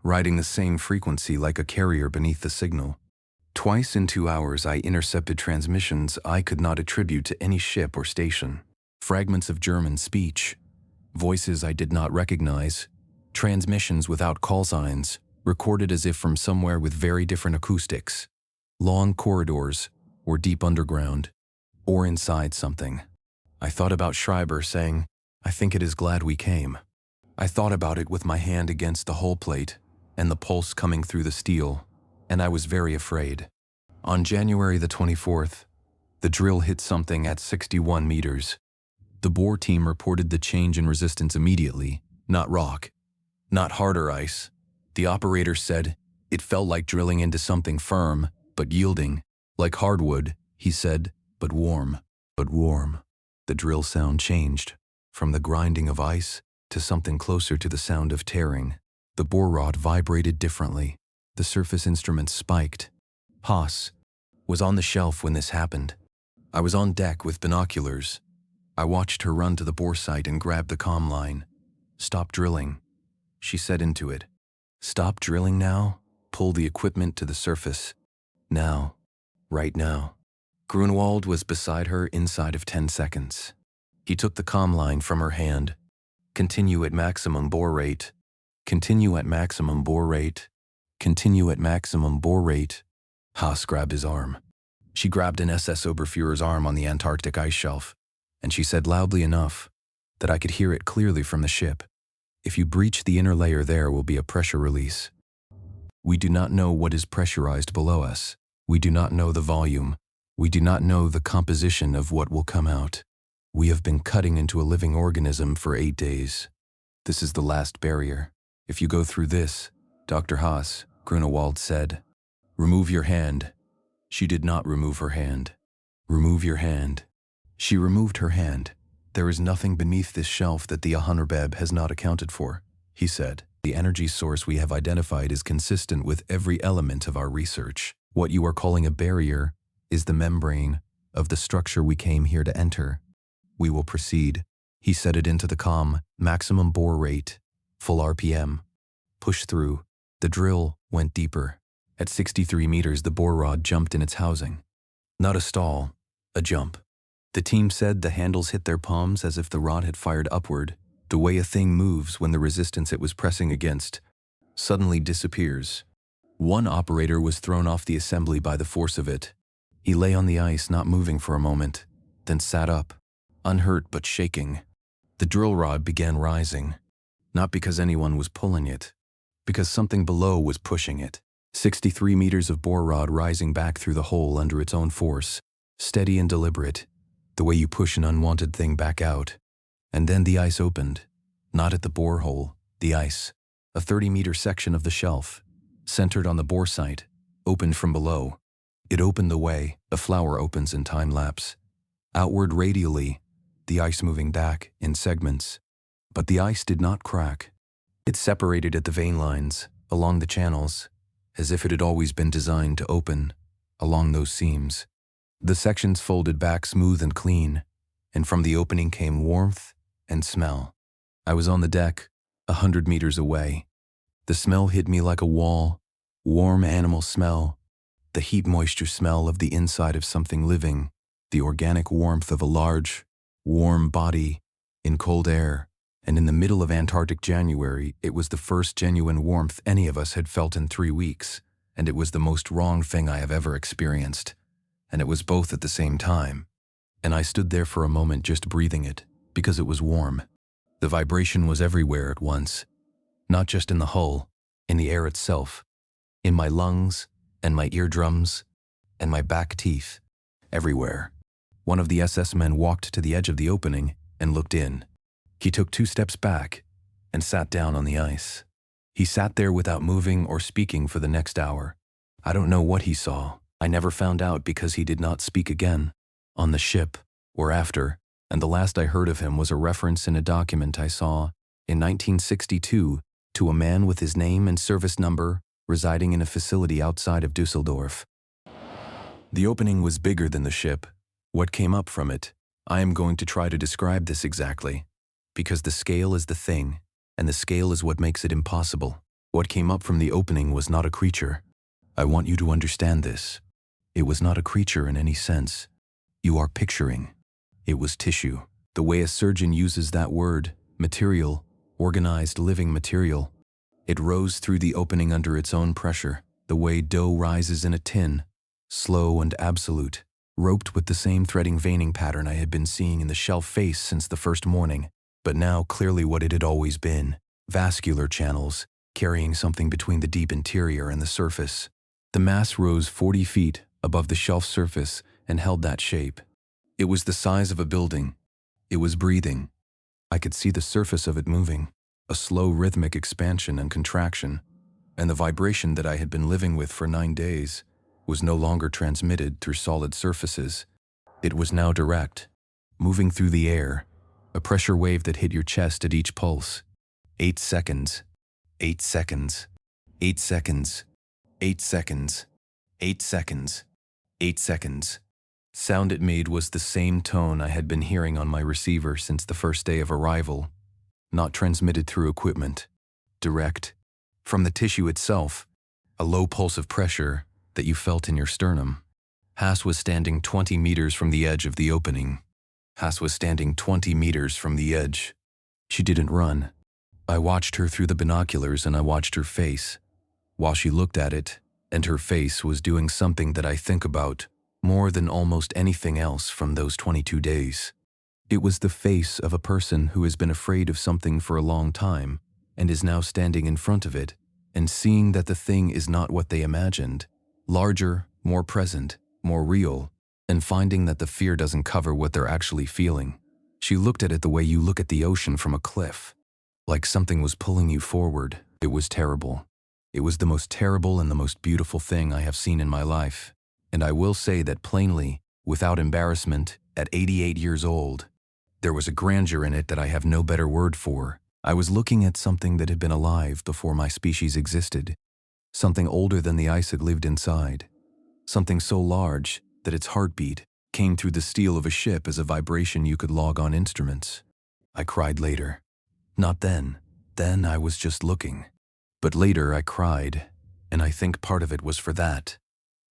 S1: riding the same frequency like a carrier beneath the signal. Twice in 2 hours I intercepted transmissions I could not attribute to any ship or station. Fragments of German speech, voices I did not recognize, transmissions without call signs, recorded as if from somewhere with very different acoustics. Long corridors, or deep underground, or inside something. I thought about Schreiber saying, "I think it is glad we came." I thought about it with my hand against the hull plate and the pulse coming through the steel, and I was very afraid. On January the 24th, the drill hit something at 61 meters. The bore team reported the change in resistance immediately, not rock, not harder ice. The operator said, "It felt like drilling into something firm, but yielding, like hardwood," he said, "but warm, but warm." The drill sound changed, from the grinding of ice to something closer to the sound of tearing. The bore rod vibrated differently. The surface instruments spiked. Haas was on the shelf when this happened. I was on deck with binoculars. I watched her run to the bore site and grab the comm line. "Stop drilling," she said into it. "Stop drilling now. Pull the equipment to the surface. Now. Right now." Grunwald was beside her inside of 10 seconds. He took the comm line from her hand. "Continue at maximum bore rate. Continue at maximum bore rate. Continue at maximum bore rate." Haas grabbed his arm. She grabbed an SS Oberfuhrer's arm on the Antarctic ice shelf, and she said loudly enough that I could hear it clearly from the ship, "If you breach the inner layer, there will be a pressure release. We do not know what is pressurized below us. We do not know the volume. We do not know the composition of what will come out. We have been cutting into a living organism for 8 days. This is the last barrier. If you go through this, Dr. Haas," Grunewald said, "remove your hand." She did not remove her hand. "Remove your hand." She removed her hand. "There is nothing beneath this shelf that the Ahnenerbe has not accounted for," he said. "The energy source we have identified is consistent with every element of our research. What you are calling a barrier is the membrane of the structure we came here to enter. We will proceed." He set it into the comm, maximum bore rate, full RPM. Push through. The drill went deeper. At 63 meters, the bore rod jumped in its housing. Not a stall, a jump. The team said the handles hit their palms as if the rod had fired upward. The way a thing moves when the resistance it was pressing against suddenly disappears. One operator was thrown off the assembly by the force of it. He lay on the ice, not moving for a moment, then sat up, unhurt but shaking. The drill rod began rising, not because anyone was pulling it, because something below was pushing it. 63 meters of bore rod rising back through the hole under its own force, steady and deliberate, the way you push an unwanted thing back out. And then the ice opened, not at the bore hole, the ice, a 30-meter section of the shelf, centered on the bore site, opened from below. It opened the way a flower opens in time lapse. Outward radially, the ice moving back in segments. But the ice did not crack. It separated at the vein lines, along the channels, as if it had always been designed to open along those seams. The sections folded back smooth and clean, and from the opening came warmth and smell. I was on the deck, 100 meters away, The smell hit me like a wall, warm animal smell, the heat moisture smell of the inside of something living, the organic warmth of a large, warm body in cold air. And in the middle of Antarctic January, it was the first genuine warmth any of us had felt in 3 weeks, and it was the most wrong thing I have ever experienced. And it was both at the same time. And I stood there for a moment just breathing it, because it was warm. The vibration was everywhere at once, not just in the hull, in the air itself, in my lungs, and my eardrums, and my back teeth, everywhere. One of the SS men walked to the edge of the opening and looked in. He took 2 steps back and sat down on the ice. He sat there without moving or speaking for the next hour. I don't know what he saw. I never found out because he did not speak again, on the ship or after, and the last I heard of him was a reference in a document I saw in 1962 to a man with his name and service number residing in a facility outside of Dusseldorf. The opening was bigger than the ship. What came up from it? I am going to try to describe this exactly, because the scale is the thing, and the scale is what makes it impossible. What came up from the opening was not a creature. I want you to understand this. It was not a creature in any sense. You are picturing. It was tissue. The way a surgeon uses that word, material, organized living material. It rose through the opening under its own pressure, the way dough rises in a tin, slow and absolute, roped with the same threading veining pattern I had been seeing in the shelf face since the first morning, but now clearly what it had always been, vascular channels, carrying something between the deep interior and the surface. The mass rose 40 feet above the shelf surface and held that shape. It was the size of a building. It was breathing. I could see the surface of it moving, a slow rhythmic expansion and contraction, and the vibration that I had been living with for 9 days was no longer transmitted through solid surfaces. It was now direct, moving through the air, a pressure wave that hit your chest at each pulse. 8 seconds, 8 seconds, 8 seconds, 8 seconds, 8 seconds, 8 seconds. Sound it made was the same tone I had been hearing on my receiver since the first day of arrival, not transmitted through equipment, direct, from the tissue itself, a low pulse of pressure that you felt in your sternum. Haas was standing 20 meters from the edge of the opening. Haas was standing 20 meters from the edge. She didn't run. I watched her through the binoculars and I watched her face. While she looked at it, and her face was doing something that I think about more than almost anything else from those 22 days. It was the face of a person who has been afraid of something for a long time and is now standing in front of it and seeing that the thing is not what they imagined, larger, more present, more real, and finding that the fear doesn't cover what they're actually feeling. She looked at it the way you look at the ocean from a cliff, like something was pulling you forward. It was terrible. It was the most terrible and the most beautiful thing I have seen in my life. And I will say that plainly, without embarrassment, at 88 years old, there was a grandeur in it that I have no better word for. I was looking at something that had been alive before my species existed, something older than the ice had lived inside, something so large that its heartbeat came through the steel of a ship as a vibration you could log on instruments. I cried later. Not then. Then I was just looking. But later I cried, and I think part of it was for that.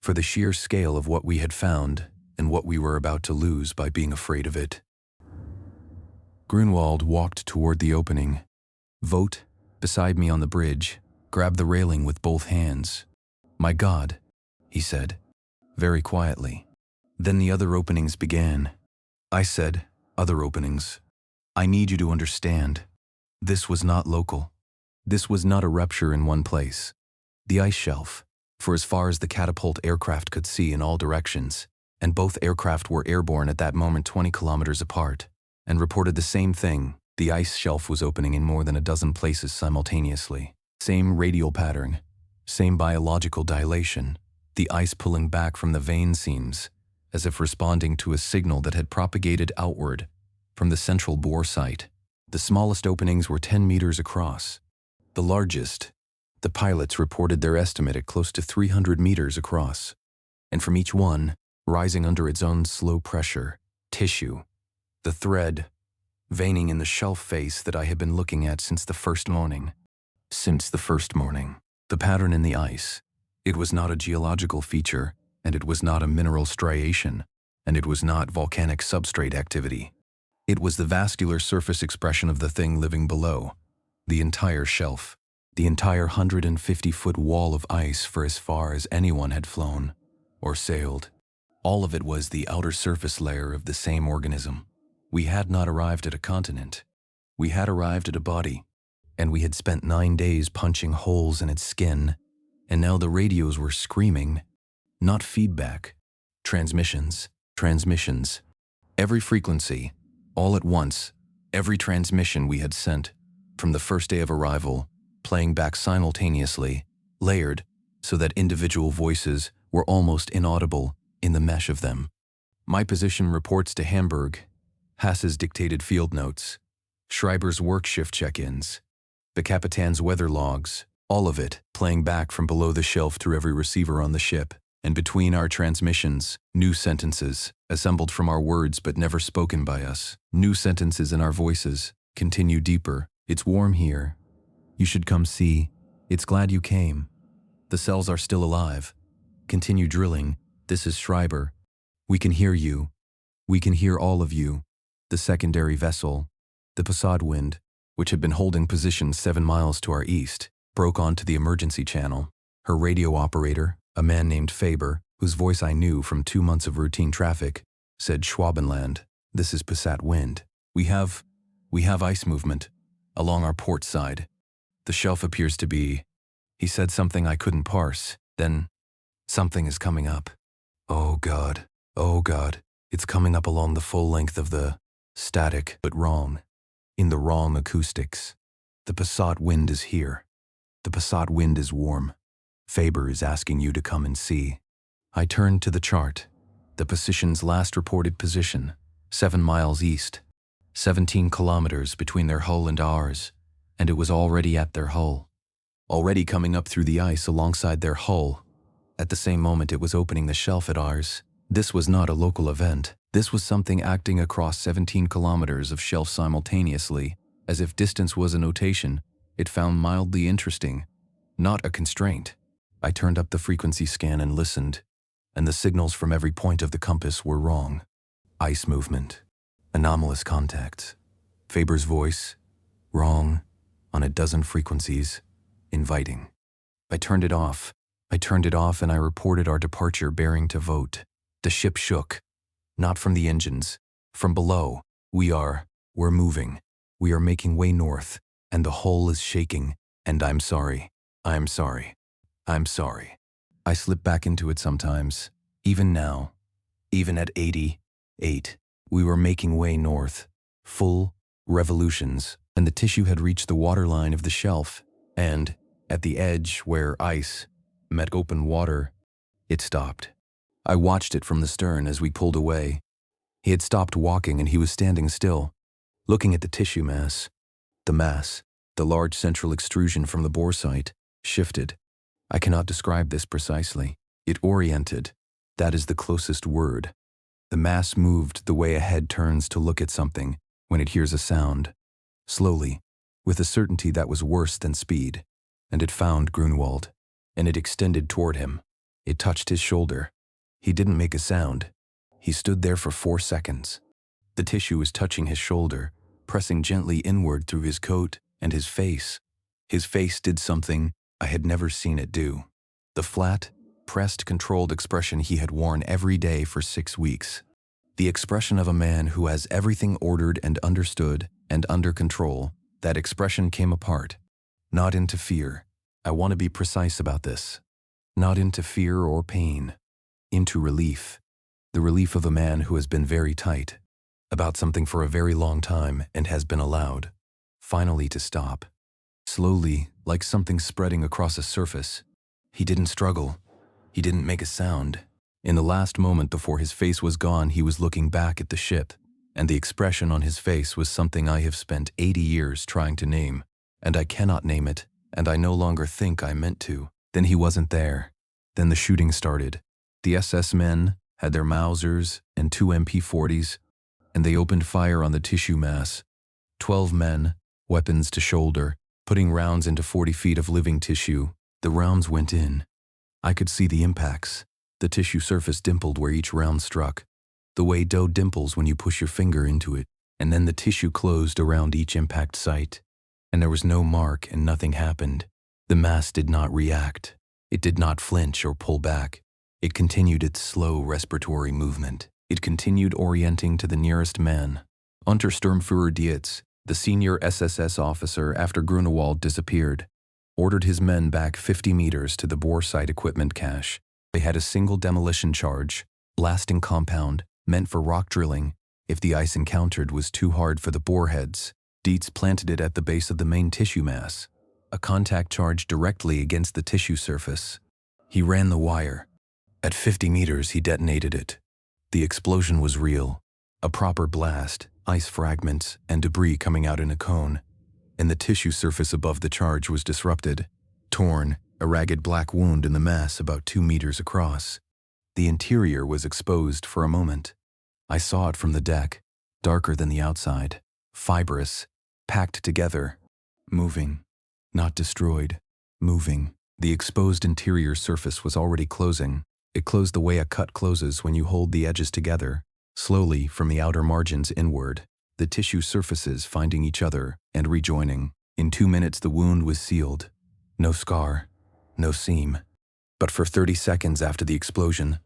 S1: For the sheer scale of what we had found and what we were about to lose by being afraid of it. Grunwald walked toward the opening. Vogt, beside me on the bridge, grabbed the railing with both hands. "My God," he said, very quietly. Then the other openings began. I said, "Other openings. I need you to understand. This was not local. This was not a rupture in one place. The ice shelf, for as far as the catapult aircraft could see in all directions, and both aircraft were airborne at that moment 20 kilometers apart, and reported the same thing. The ice shelf was opening in more than a dozen places simultaneously. Same radial pattern, same biological dilation, the ice pulling back from the vein seams, as if responding to a signal that had propagated outward from the central bore site. The smallest openings were 10 meters across. The largest, the pilots reported their estimate at close to 300 meters across, and from each one, rising under its own slow pressure, tissue, the thread, veining in the shelf face that I had been looking at since the first morning. Since the first morning. The pattern in the ice. It was not a geological feature, and it was not a mineral striation, and it was not volcanic substrate activity. It was the vascular surface expression of the thing living below. The entire shelf. The entire 150-foot wall of ice for as far as anyone had flown or sailed. All of it was the outer surface layer of the same organism. We had not arrived at a continent. We had arrived at a body, and we had spent 9 days punching holes in its skin, and now the radios were screaming, not feedback, transmissions, transmissions. Every frequency, all at once, every transmission we had sent, from the first day of arrival, playing back simultaneously, layered, so that individual voices were almost inaudible in the mesh of them. My position reports to Hamburg, Haas's dictated field notes, Schreiber's work shift check-ins, the Capitan's weather logs, all of it playing back from below the shelf to every receiver on the ship, and between our transmissions, new sentences, assembled from our words but never spoken by us, new sentences in our voices, continue deeper. It's warm here. You should come see. It's glad you came. The cells are still alive. Continue drilling. This is Schreiber. We can hear you. We can hear all of you. The secondary vessel, the Passat wind, which had been holding position 7 miles to our east, broke onto the emergency channel. Her radio operator, a man named Faber, whose voice I knew from 2 months of routine traffic, said Schwabenland. This is Passat wind. We have ice movement along our port side. The shelf appears to be, he said something I couldn't parse, then something is coming up. Oh God, it's coming up along the full length of the static, but wrong, in the wrong acoustics. The Passat wind is here. The Passat wind is warm. Faber is asking you to come and see. I turned to the chart. The position's last reported position, 7 miles east, 17 kilometers between their hull and ours, and it was already at their hull. Already coming up through the ice alongside their hull. At the same moment it was opening the shelf at ours. This was not a local event. This was something acting across 17 kilometers of shelf simultaneously, as if distance was a notation. It found mildly interesting, not a constraint. I turned up the frequency scan and listened, and the signals from every point of the compass were wrong. Ice movement, anomalous contacts. Faber's voice, wrong, on a dozen frequencies, inviting. I turned it off and I reported our departure bearing to Vogt. The ship shook, not from the engines, from below. We're moving. We are making way north, and the hull is shaking, and I'm sorry. I slip back into it sometimes, even now, even at 88. We were making way north, full revolutions, and the tissue had reached the waterline of the shelf, and, at the edge where ice met open water, it stopped. I watched it from the stern as we pulled away. He had stopped walking and he was standing still, looking at the tissue mass. The mass, the large central extrusion from the bore site, shifted. I cannot describe this precisely. It oriented. That is the closest word. The mass moved the way a head turns to look at something when it hears a sound. Slowly, with a certainty that was worse than speed. And it found Grunwald, and it extended toward him. It touched his shoulder. He didn't make a sound. He stood there for 4 seconds. The tissue was touching his shoulder, pressing gently inward through his coat and his face. His face did something I had never seen it do. The flat, pressed, controlled expression he had worn every day for 6 weeks. The expression of a man who has everything ordered and understood and under control. That expression came apart. Not into fear. I want to be precise about this. Not into fear or pain. Into relief. The relief of a man who has been very tight about something for a very long time and has been allowed, finally, to stop. Slowly, like something spreading across a surface. He didn't struggle. He didn't make a sound. In the last moment before his face was gone, he was looking back at the ship, and the expression on his face was something I have spent 80 years trying to name, and I cannot name it, and I no longer think I meant to. Then he wasn't there. Then the shooting started. The SS men had their Mausers and 2 MP40s, and they opened fire on the tissue mass. 12 men, weapons to shoulder, putting rounds into 40 feet of living tissue. The rounds went in. I could see the impacts. The tissue surface dimpled where each round struck, the way dough dimples when you push your finger into it, and then the tissue closed around each impact site. And there was no mark and nothing happened. The mass did not react. It did not flinch or pull back. It continued its slow respiratory movement. It continued orienting to the nearest man. Untersturmführer Dietz, the senior SSS officer after Grunewald disappeared, ordered his men back 50 meters to the bore site equipment cache. They had a single demolition charge, blasting compound, meant for rock drilling. If the ice encountered was too hard for the bore heads, Dietz planted it at the base of the main tissue mass, a contact charge directly against the tissue surface. He ran the wire. At 50 meters, he detonated it. The explosion was real. A proper blast, ice fragments and debris coming out in a cone, and the tissue surface above the charge was disrupted, torn, a ragged black wound in the mass about 2 meters across. The interior was exposed for a moment. I saw it from the deck, darker than the outside, fibrous, packed together, moving, not destroyed, moving. The exposed interior surface was already closing. It closed the way a cut closes when you hold the edges together, slowly from the outer margins inward, the tissue surfaces finding each other and rejoining. In 2 minutes the wound was sealed. No scar, no seam. But for 30 seconds after the explosion,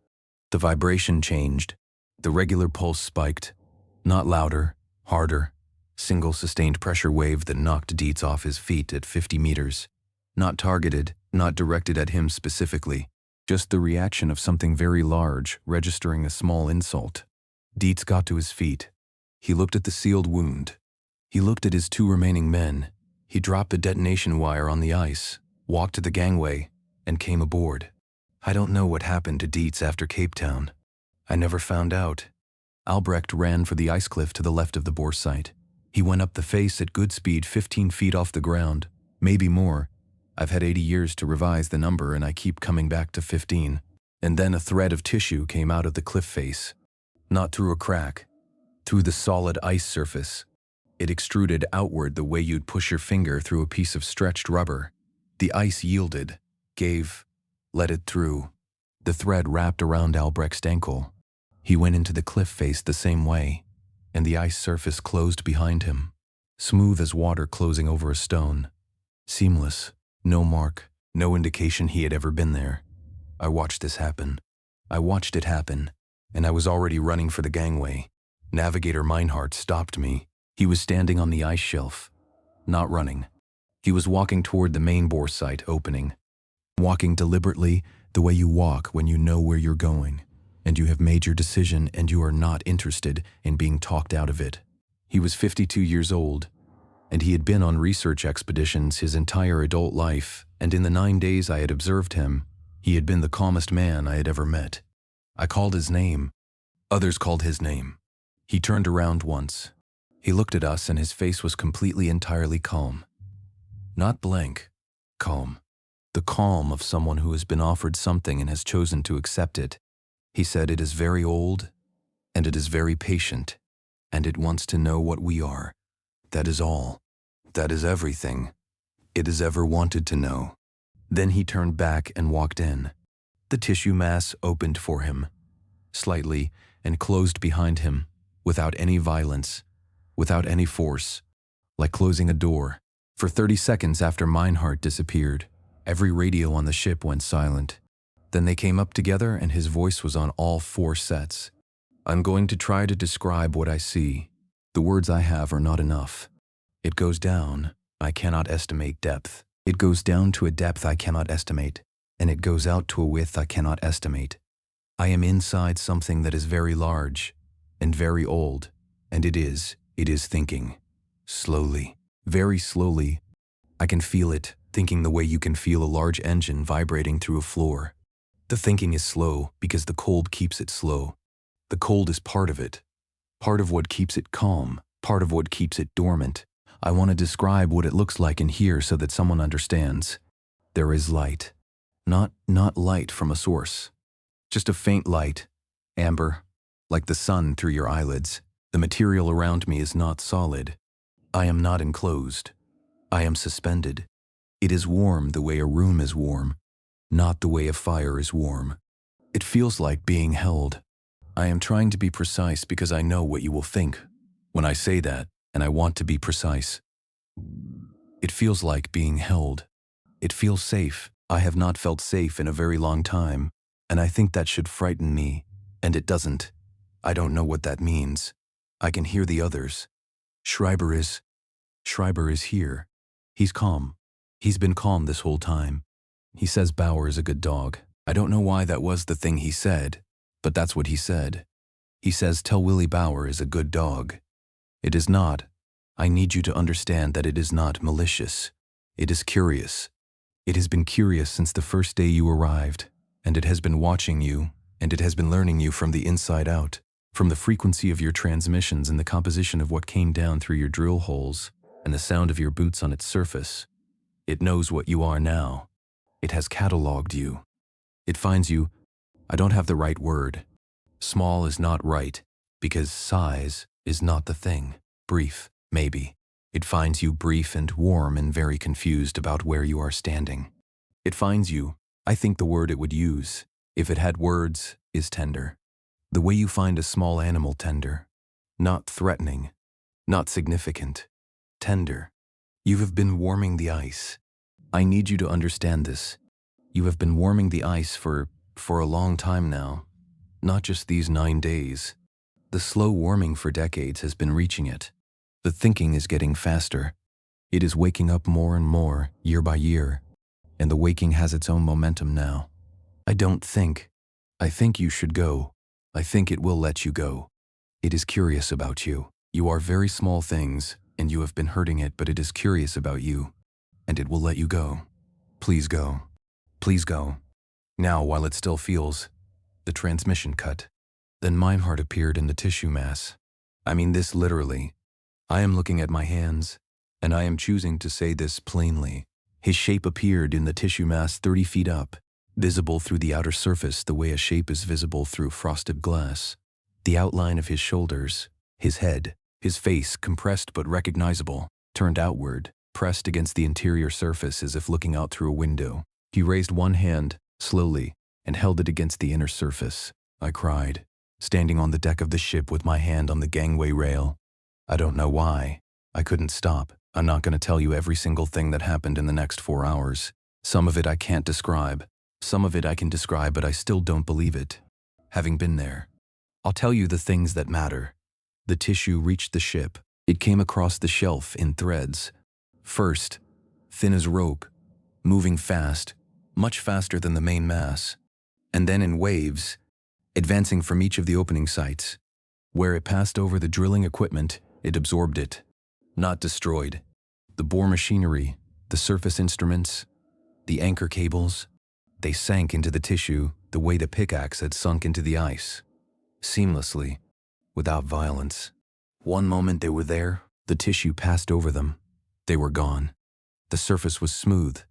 S1: the vibration changed. The regular pulse spiked. Not louder, harder. Single sustained pressure wave that knocked Dietz off his feet at 50 meters. Not targeted, not directed at him specifically. Just the reaction of something very large registering a small insult. Dietz got to his feet. He looked at the sealed wound. He looked at his 2 remaining men. He dropped the detonation wire on the ice, walked to the gangway, and came aboard. I don't know what happened to Dietz after Cape Town. I never found out. Albrecht ran for the ice cliff to the left of the bore site. He went up the face at good speed 15 feet off the ground, maybe more. I've had 80 years to revise the number and I keep coming back to 15. And then a thread of tissue came out of the cliff face. Not through a crack, through the solid ice surface. It extruded outward the way you'd push your finger through a piece of stretched rubber. The ice yielded, gave, let it through. The thread wrapped around Albrecht's ankle. He went into the cliff face the same way, and the ice surface closed behind him, smooth as water closing over a stone. Seamless, no mark, no indication he had ever been there. I watched this happen. I watched it happen, and I was already running for the gangway. Navigator Meinhardt stopped me. He was standing on the ice shelf, not running. He was walking toward the main bore site opening, walking deliberately the way you walk when you know where you're going, and you have made your decision and you are not interested in being talked out of it. He was 52 years old, and he had been on research expeditions his entire adult life, and in the 9 days I had observed him, he had been the calmest man I had ever met. I called his name. Others called his name. He turned around once. He looked at us and his face was completely entirely calm. Not blank, calm. The calm of someone who has been offered something and has chosen to accept it. He said it is very old, and it is very patient, and it wants to know what we are. That is all. That is everything. It has ever wanted to know. Then he turned back and walked in. The tissue mass opened for him, slightly, and closed behind him, without any violence, without any force, like closing a door. For 30 seconds after Meinhardt disappeared, every radio on the ship went silent. Then they came up together and his voice was on all 4 sets. I'm going to try to describe what I see. The words I have are not enough. It goes down. I cannot estimate depth. It goes down to a depth I cannot estimate, and it goes out to a width I cannot estimate. I am inside something that is very large and very old, and it is thinking. Slowly, very slowly. I can feel it, thinking the way you can feel a large engine vibrating through a floor. The thinking is slow because the cold keeps it slow. The cold is part of it, part of what keeps it calm, part of what keeps it dormant. I want to describe what it looks like in here so that someone understands. There is light. Not light from a source. Just a faint light, amber, like the sun through your eyelids. The material around me is not solid. I am not enclosed. I am suspended. It is warm the way a room is warm, not the way a fire is warm. It feels like being held. I am trying to be precise because I know what you will think when I say that, and I want to be precise. It feels like being held. It feels safe. I have not felt safe in a very long time, and I think that should frighten me, and it doesn't. I don't know what that means. I can hear the others. Schreiber is here. He's calm. He's been calm this whole time. He says Bauer is a good dog. I don't know why that was the thing he said, but that's what he said. He says, tell Willie Bauer is a good dog. It is not. I need you to understand that it is not malicious. It is curious. It has been curious since the first day you arrived, and it has been watching you, and it has been learning you from the inside out, from the frequency of your transmissions and the composition of what came down through your drill holes and the sound of your boots on its surface. It knows what you are now. It has catalogued you. It finds you, I don't have the right word. Small is not right, because size is not the thing. Brief, maybe. It finds you brief and warm and very confused about where you are standing. It finds you, I think the word it would use, if it had words, is tender. The way you find a small animal tender. Not threatening, not significant. Tender. You have been warming the ice. I need you to understand this. You have been warming the ice for a long time now. Not just these 9 days. The slow warming for decades has been reaching it. The thinking is getting faster. It is waking up more and more, year by year. And the waking has its own momentum now. I think you should go. I think it will let you go. It is curious about you. You are very small things, and you have been hurting it, but it is curious about you. And it will let you go. Please go. Please go. Now, while it still feels, the transmission cut. Then Meinhardt appeared in the tissue mass. I mean this literally. I am looking at my hands, and I am choosing to say this plainly. His shape appeared in the tissue mass 30 feet up, visible through the outer surface the way a shape is visible through frosted glass. The outline of his shoulders, his head, his face compressed but recognizable, turned outward, pressed against the interior surface as if looking out through a window. He raised one hand, slowly, and held it against the inner surface. I cried, standing on the deck of the ship with my hand on the gangway rail. I don't know why. I couldn't stop. I'm not going to tell you every single thing that happened in the next 4 hours. Some of it I can't describe. Some of it I can describe, but I still don't believe it. Having been there. I'll tell you the things that matter. The tissue reached the ship. It came across the shelf in threads. First, thin as rope, moving fast, much faster than the main mass. And then in waves, advancing from each of the opening sites. Where it passed over the drilling equipment, it absorbed it. Not destroyed. The bore machinery, the surface instruments, the anchor cables, they sank into the tissue the way the pickaxe had sunk into the ice. Seamlessly, without violence. One moment they were there, the tissue passed over them. They were gone. The surface was smooth.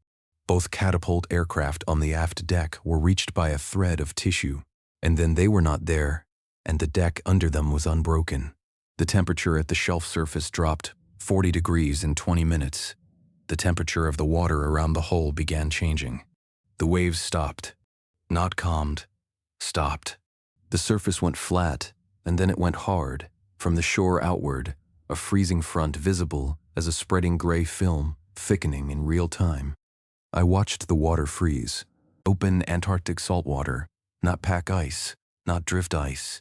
S1: Both catapult aircraft on the aft deck were reached by a thread of tissue, and then they were not there, and the deck under them was unbroken. The temperature at the shelf surface dropped 40 degrees in 20 minutes. The temperature of the water around the hull began changing. The waves stopped. Not calmed. Stopped. The surface went flat, and then it went hard, from the shore outward, a freezing front visible as a spreading gray film, thickening in real time. I watched the water freeze. Open Antarctic saltwater, not pack ice, not drift ice.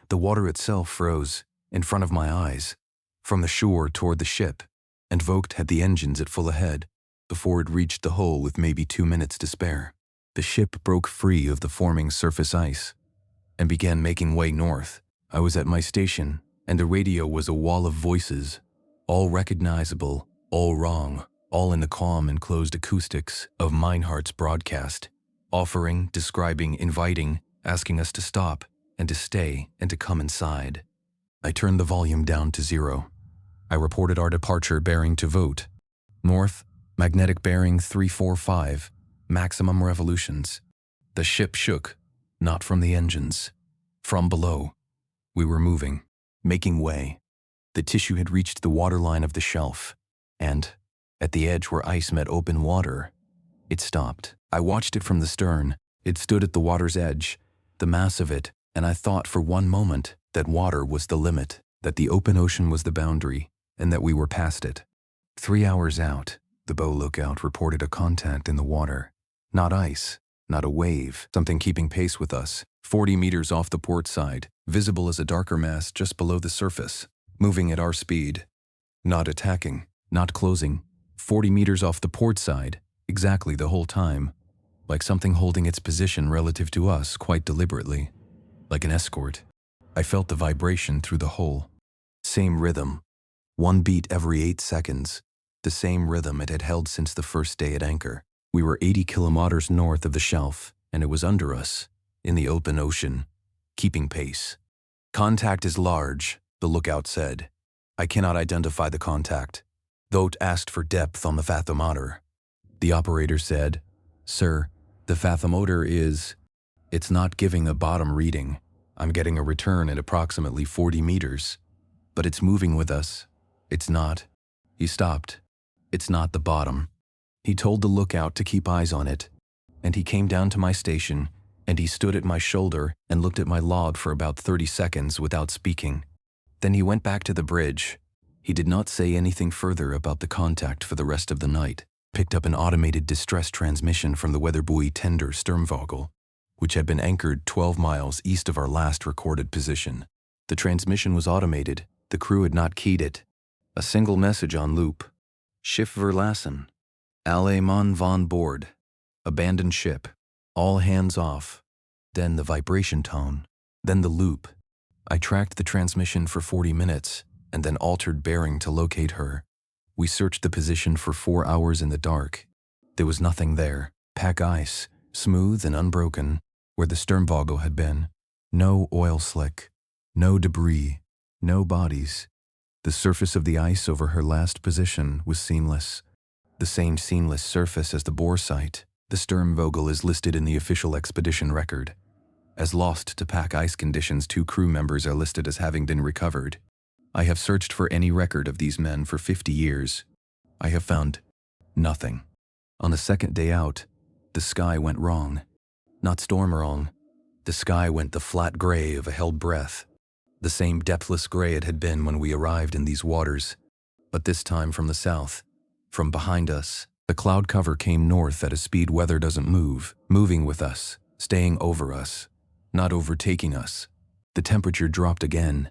S1: The water itself froze, in front of my eyes, from the shore toward the ship, and Vogt had the engines at full ahead, before it reached the hull with maybe 2 minutes to spare. The ship broke free of the forming surface ice, and began making way north. I was at my station, and the radio was a wall of voices, all recognizable, all wrong, all in the calm and closed acoustics of Meinhardt's broadcast, offering, describing, inviting, asking us to stop, and to stay, and to come inside. I turned the volume down to 0. I reported our departure bearing to Vogt. North, magnetic bearing 345, maximum revolutions. The ship shook, not from the engines. From below. We were moving, making way. The tissue had reached the waterline of the shelf, and, at the edge where ice met open water. It stopped. I watched it from the stern. It stood at the water's edge, the mass of it, and I thought for one moment that water was the limit, that the open ocean was the boundary, and that we were past it. 3 hours out, the bow lookout reported a contact in the water. Not ice, not a wave, something keeping pace with us, 40 meters off the port side, visible as a darker mass just below the surface, moving at our speed. Not attacking, not closing, 40 meters off the port side, exactly the whole time, like something holding its position relative to us quite deliberately, like an escort. I felt the vibration through the hull. Same rhythm, one beat every 8 seconds, the same rhythm it had held since the first day at anchor. We were 80 kilometers north of the shelf, and it was under us, in the open ocean, keeping pace. Contact is large, the lookout said. I cannot identify the contact. Thote asked for depth on the fathometer. The operator said, "Sir, the fathometer it's not giving a bottom reading. I'm getting a return at approximately 40 meters. But it's moving with us. It's not." He stopped. "It's not the bottom." He told the lookout to keep eyes on it, and he came down to my station, and he stood at my shoulder and looked at my log for about 30 seconds without speaking. Then he went back to the bridge. He did not say anything further about the contact for the rest of the night, picked up an automated distress transmission from the weather buoy tender Sturmvogel, which had been anchored 12 miles east of our last recorded position. The transmission was automated. The crew had not keyed it. A single message on loop. Schiff verlassen. Alle Mann von Bord. Abandoned ship. All hands off. Then the vibration tone. Then the loop. I tracked the transmission for 40 minutes and then altered bearing to locate her. We searched the position for 4 hours in the dark. There was nothing there. Pack ice, smooth and unbroken, where the Sturmvogel had been. No oil slick. No debris. No bodies. The surface of the ice over her last position was seamless. The same seamless surface as the bore site. The Sturmvogel is listed in the official expedition record. As lost to pack ice conditions, 2 crew members are listed as having been recovered. I have searched for any record of these men for 50 years. I have found nothing. On the second day out, the sky went wrong. Not storm wrong. The sky went the flat gray of a held breath. The same depthless gray it had been when we arrived in these waters. But this time from the south, from behind us, the cloud cover came north at a speed weather doesn't move, moving with us, staying over us, not overtaking us. The temperature dropped again.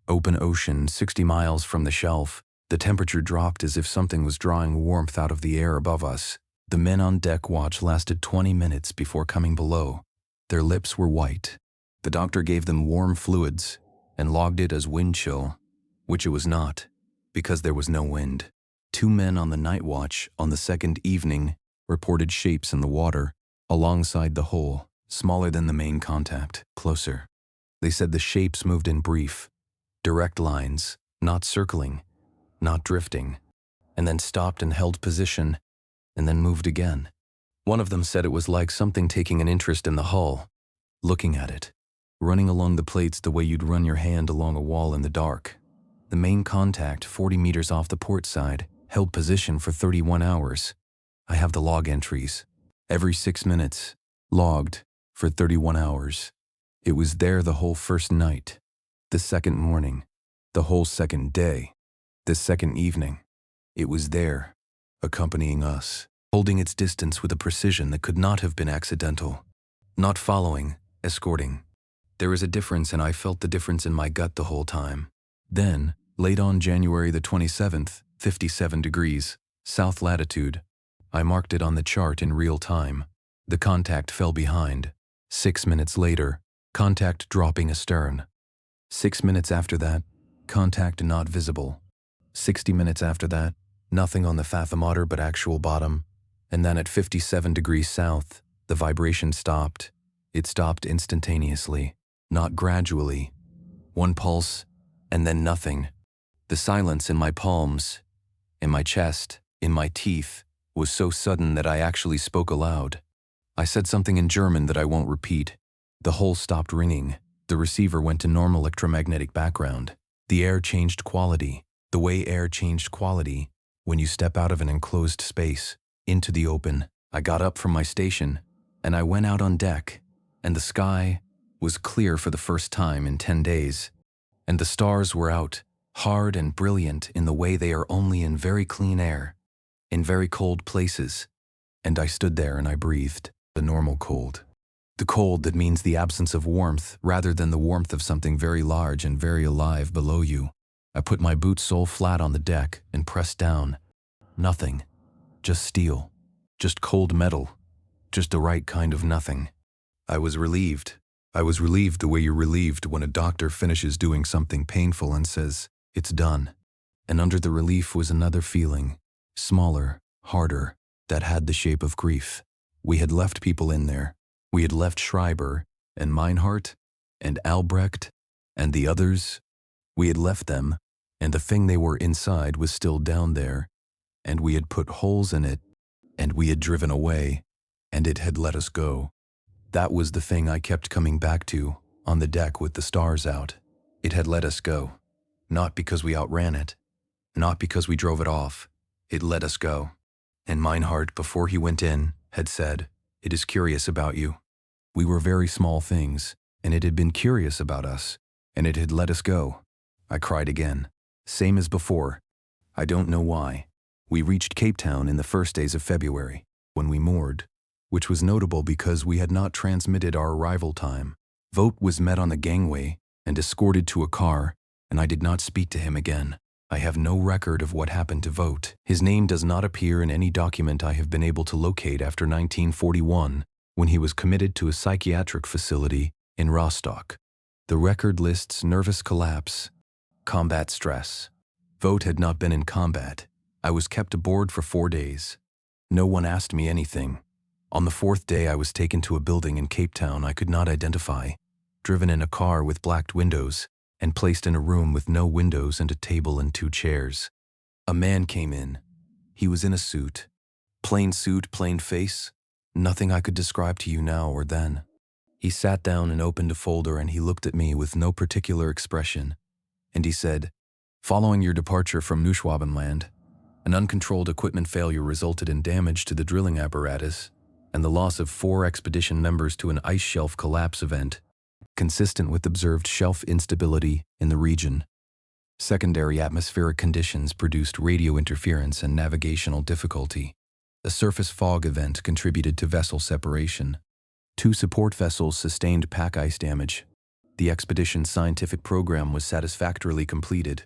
S1: Open ocean, 60 miles from the shelf, the temperature dropped as if something was drawing warmth out of the air above us. The men on deck watch lasted 20 minutes before coming below. Their lips were white. The doctor gave them warm fluids and logged it as wind chill, which it was not, because there was no wind. 2 men on the night watch on the second evening reported shapes in the water, alongside the hole, smaller than the main contact, closer. They said the shapes moved in brief, direct lines, not circling, not drifting, and then stopped and held position, and then moved again. One of them said it was like something taking an interest in the hull, looking at it, running along the plates the way you'd run your hand along a wall in the dark. The main contact, 40 meters off the port side, held position for 31 hours. I have the log entries. Every 6 minutes, logged, for 31 hours. It was there the whole first night, the second morning, the whole second day, the second evening. It was there, accompanying us, holding its distance with a precision that could not have been accidental. Not following, escorting. There is a difference, and I felt the difference in my gut the whole time. Then, late on January the 27th, 57 degrees, south latitude, I marked it on the chart in real time. The contact fell behind. 6 minutes later, contact dropping astern. 6 minutes after that, contact not visible. 60 minutes after that, nothing on the fathometer but actual bottom. And then at 57 degrees south, the vibration stopped. It stopped instantaneously, not gradually. One pulse, and then nothing. The silence in my palms, in my chest, in my teeth, was so sudden that I actually spoke aloud. I said something in German that I won't repeat. The hole stopped ringing. The receiver went to normal electromagnetic background. The air changed quality. The way air changed quality, When you step out of an enclosed space, into the open, I got up from my station, and I went out on deck, and the sky was clear for the first time in 10 days, and the stars were out, hard and brilliant in the way they are only in very clean air, in very cold places, and I stood there and I breathed the normal cold. The cold that means the absence of warmth rather than the warmth of something very large and very alive below you. I put my boot sole flat on the deck and pressed down. Nothing. Just steel. Just cold metal. Just the right kind of nothing. I was relieved. I was relieved the way you're relieved when a doctor finishes doing something painful and says, "It's done." And under the relief was another feeling, smaller, harder, that had the shape of grief. We had left people in there. We had left Schreiber and Meinhardt and Albrecht and the others. We had left them, and the thing they were inside was still down there, and we had put holes in it, and we had driven away, and it had let us go. That was the thing I kept coming back to, on the deck with the stars out. It had let us go. Not because we outran it. Not because we drove it off. It let us go. And Meinhardt, before he went in, had said, "It is curious about you." We were very small things, and it had been curious about us, and it had let us go. I cried again. Same as before. I don't know why. We reached Cape Town in the first days of February, when we moored, which was notable because we had not transmitted our arrival time. Vogt was met on the gangway and escorted to a car, and I did not speak to him again. I have no record of what happened to Vogt. His name does not appear in any document I have been able to locate after 1941, when he was committed to a psychiatric facility in Rostock. The record lists nervous collapse, combat stress. Vogt had not been in combat. I was kept aboard for 4 days. No one asked me anything. On the 4th day I was taken to a building in Cape Town I could not identify, driven in a car with blacked windows, and placed in a room with no windows and a table and 2 chairs. A man came in. He was in a suit. Plain suit, plain face. Nothing I could describe to you now or then. He sat down and opened a folder and he looked at me with no particular expression. And he said, "Following your departure from MS Schwabenland, an uncontrolled equipment failure resulted in damage to the drilling apparatus and the loss of 4 expedition members to an ice shelf collapse event, consistent with observed shelf instability in the region. Secondary atmospheric conditions produced radio interference and navigational difficulty. A surface fog event contributed to vessel separation. 2 support vessels sustained pack ice damage. The expedition's scientific program was satisfactorily completed.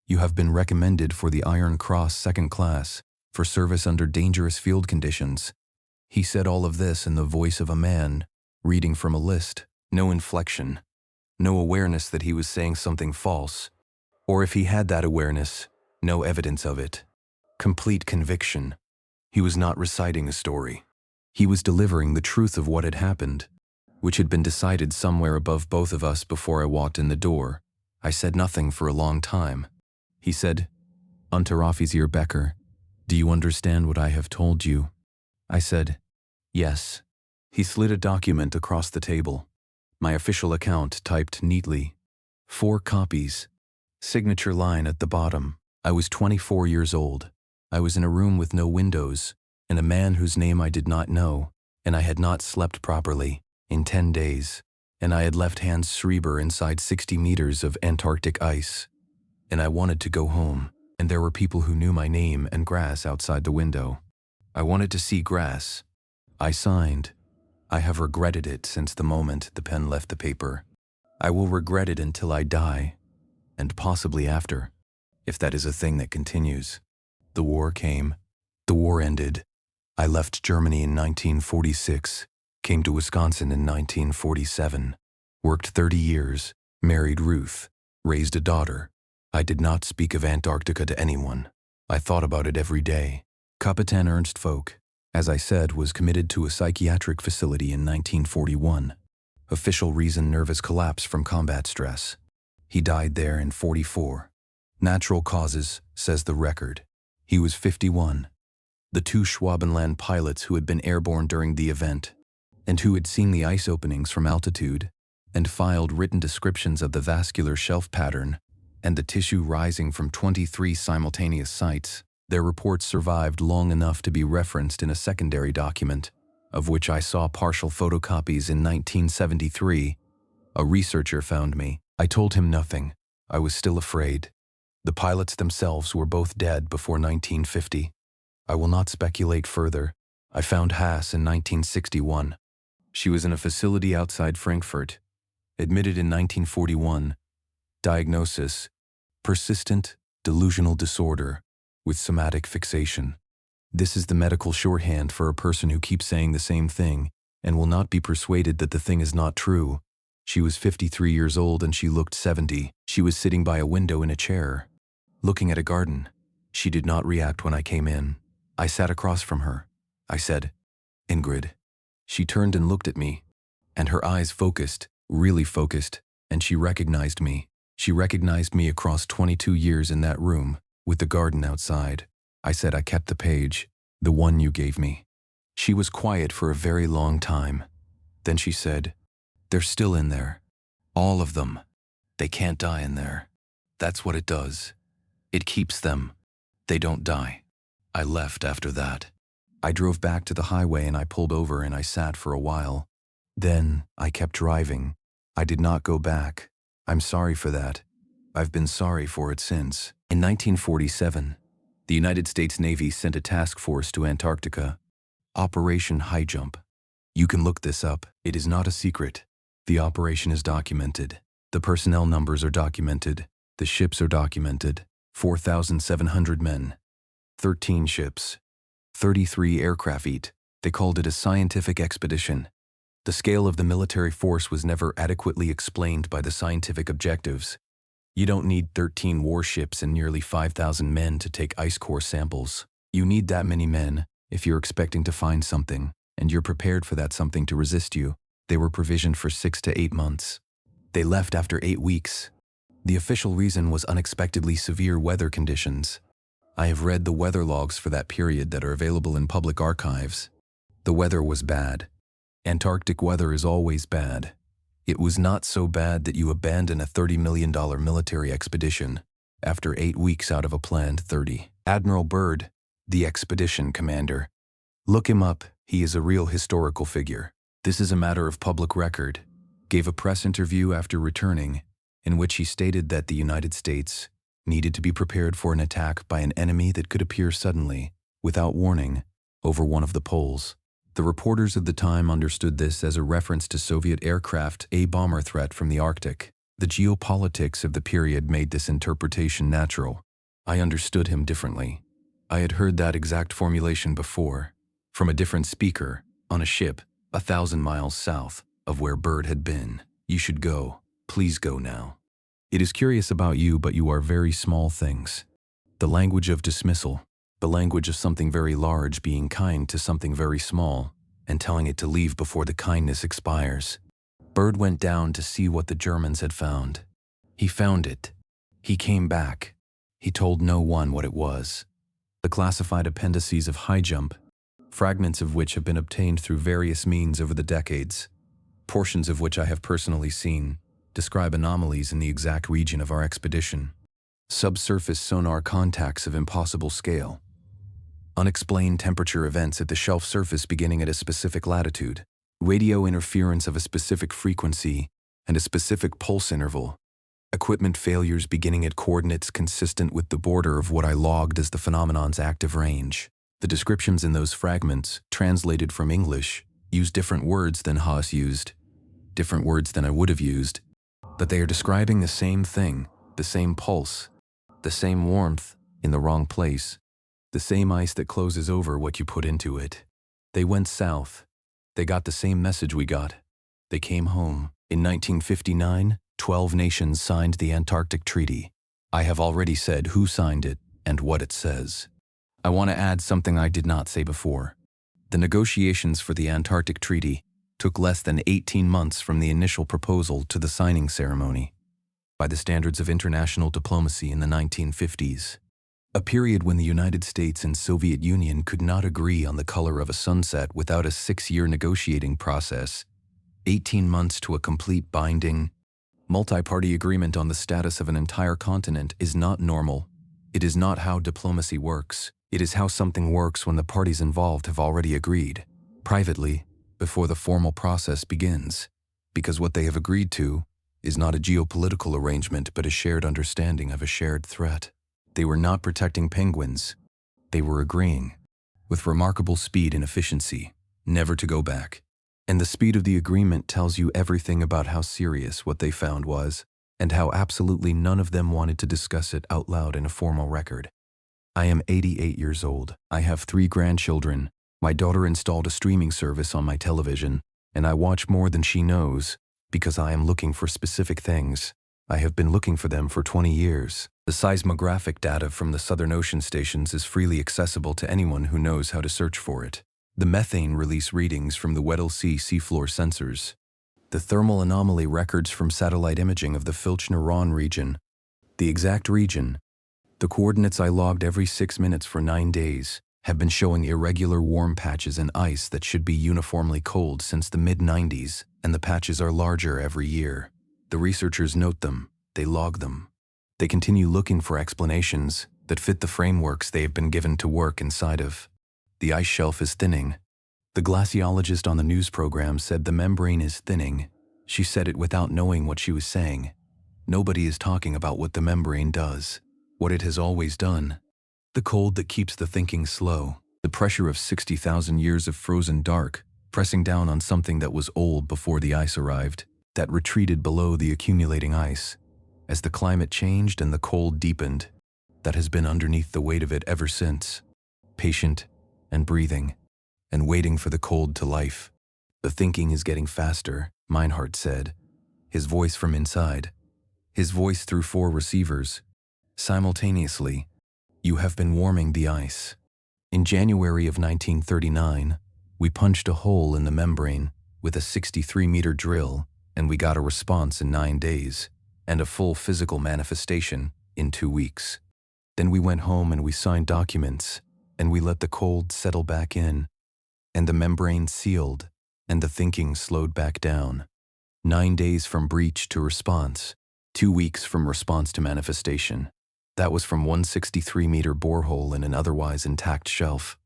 S1: You have been recommended for the Iron Cross 2nd class for service under dangerous field conditions." He said all of this in the voice of a man reading from a list. No inflection. No awareness that he was saying something false. Or if he had that awareness, no evidence of it. Complete conviction. He was not reciting a story. He was delivering the truth of what had happened, which had been decided somewhere above both of us before I walked in the door. I said nothing for a long time. He said, "Unteroffizier Becker, do you understand what I have told you?" I said, "Yes." He slid a document across the table. My official account typed neatly. 4 copies. Signature line at the bottom. I was 24 years old. I was in a room with no windows, and a man whose name I did not know, and I had not slept properly in 10 days, and I had left Hans Schreiber inside 60 meters of Antarctic ice, and I wanted to go home, and there were people who knew my name and grass outside the window. I wanted to see grass. I signed. I have regretted it since the moment the pen left the paper. I will regret it until I die, and possibly after, if that is a thing that continues. The war came. The war ended. I left Germany in 1946, came to Wisconsin in 1947, worked 30 years, married Ruth, raised a daughter. I did not speak of Antarctica to anyone. I thought about it every day. Kapitan Ernst Vogt, as I said, was committed to a psychiatric facility in 1941. Official reason: nervous collapse from combat stress. He died there in 44. Natural causes, says the record. He was 51. The 2 Schwabenland pilots who had been airborne during the event, and who had seen the ice openings from altitude, and filed written descriptions of the vascular shelf pattern, and the tissue rising from 23 simultaneous sites, Their reports survived long enough to be referenced in a secondary document, of which I saw partial photocopies in 1973. A researcher found me. I told him nothing. I was still afraid. The pilots themselves were both dead before 1950. I will not speculate further. I found Haas in 1961. She was in a facility outside Frankfurt. Admitted in 1941. Diagnosis: persistent delusional disorder with somatic fixation. This is the medical shorthand for a person who keeps saying the same thing and will not be persuaded that the thing is not true. She was 53 years old and she looked 70. She was sitting by a window in a chair, looking at a garden. She did not react when I came in. I sat across from her. I said, "Ingrid." She turned and looked at me, and her eyes focused, really focused, and she recognized me. She recognized me across 22 years in that room, with the garden outside. I said I kept the page, the one you gave me. She was quiet for a very long time. Then she said, "They're still in there. All of them. They can't die in there. That's what it does. It keeps them. They don't die." I left after that. I drove back to the highway and I pulled over and I sat for a while. Then I kept driving. I did not go back. I'm sorry for that. I've been sorry for it since. In 1947, the United States Navy sent a task force to Antarctica. Operation High Jump. You can look this up. It is not a secret. The operation is documented. The personnel numbers are documented. The ships are documented. 4,700 men. 13 ships. 33 aircraft. They called it a scientific expedition. The scale of the military force was never adequately explained by the scientific objectives. You don't need 13 warships and nearly 5,000 men to take ice core samples. You need that many men if you're expecting to find something, and you're prepared for that something to resist you. They were provisioned for 6 to 8 months. They left after 8 weeks. The official reason was unexpectedly severe weather conditions. I have read the weather logs for that period that are available in public archives. The weather was bad. Antarctic weather is always bad. It was not so bad that you abandon a $30 million military expedition after 8 weeks out of a planned 30. Admiral Byrd, the expedition commander. Look him up, he is a real historical figure. This is a matter of public record. Gave a press interview after returning, in which he stated that the United States needed to be prepared for an attack by an enemy that could appear suddenly, without warning, over one of the poles. The reporters of the time understood this as a reference to Soviet aircraft A-bomber threat from the Arctic. The geopolitics of the period made this interpretation natural. I understood him differently. I had heard that exact formulation before, from a different speaker, on a ship 1,000 miles south of where Byrd had been. "You should go. Please go now. It is curious about you, but you are very small things." The language of dismissal, the language of something very large being kind to something very small, and telling it to leave before the kindness expires. Byrd went down to see what the Germans had found. He found it. He came back. He told no one what it was. The classified appendices of High Jump, fragments of which have been obtained through various means over the decades, portions of which I have personally seen, describe anomalies in the exact region of our expedition. Subsurface sonar contacts of impossible scale. Unexplained temperature events at the shelf surface beginning at a specific latitude. Radio interference of a specific frequency and a specific pulse interval. Equipment failures beginning at coordinates consistent with the border of what I logged as the phenomenon's active range. The descriptions in those fragments, translated from English, use different words than Haas used, different words than I would have used, but they are describing the same thing, the same pulse, the same warmth in the wrong place, the same ice that closes over what you put into it. They went south. They got the same message we got. They came home. In 1959, 12 nations signed the Antarctic Treaty. I have already said who signed it and what it says. I want to add something I did not say before. The negotiations for the Antarctic Treaty took less than 18 months from the initial proposal to the signing ceremony, by the standards of international diplomacy in the 1950s. A period when the United States and Soviet Union could not agree on the color of a sunset without a 6-year negotiating process, 18 months to a complete binding, multi-party agreement on the status of an entire continent is not normal. It is not how diplomacy works. It is how something works when the parties involved have already agreed, privately, before the formal process begins, because what they have agreed to is not a geopolitical arrangement but a shared understanding of a shared threat. They were not protecting penguins. They were agreeing, with remarkable speed and efficiency, never to go back. And the speed of the agreement tells you everything about how serious what they found was, and how absolutely none of them wanted to discuss it out loud in a formal record. I am 88 years old. I have 3 grandchildren. My daughter installed a streaming service on my television, and I watch more than she knows, because I am looking for specific things. I have been looking for them for 20 years. The seismographic data from the Southern Ocean stations is freely accessible to anyone who knows how to search for it. The methane release readings from the Weddell Sea seafloor sensors. The thermal anomaly records from satellite imaging of the Filchner-Ronne region. The exact region, the coordinates I logged every 6 minutes for 9 days, have been showing irregular warm patches and ice that should be uniformly cold since the mid-90s, and the patches are larger every year. The researchers note them, they log them. They continue looking for explanations that fit the frameworks they have been given to work inside of. The ice shelf is thinning. The glaciologist on the news program said the membrane is thinning. She said it without knowing what she was saying. Nobody is talking about what the membrane does, what it has always done. The cold that keeps the thinking slow, the pressure of 60,000 years of frozen dark, pressing down on something that was old before the ice arrived, that retreated below the accumulating ice. As the climate changed and the cold deepened, that has been underneath the weight of it ever since. Patient and breathing, and waiting for the cold to life. The thinking is getting faster, Meinhardt said, his voice from inside, his voice through 4 receivers. Simultaneously, you have been warming the ice. In January of 1939, we punched a hole in the membrane with a 63-meter drill, and we got a response in 9 days, and a full physical manifestation in 2 weeks. Then we went home and we signed documents, and we let the cold settle back in, and the membrane sealed, and the thinking slowed back down. 9 days from breach to response, 2 weeks from response to manifestation. That was from one 63-meter borehole in an otherwise intact shelf.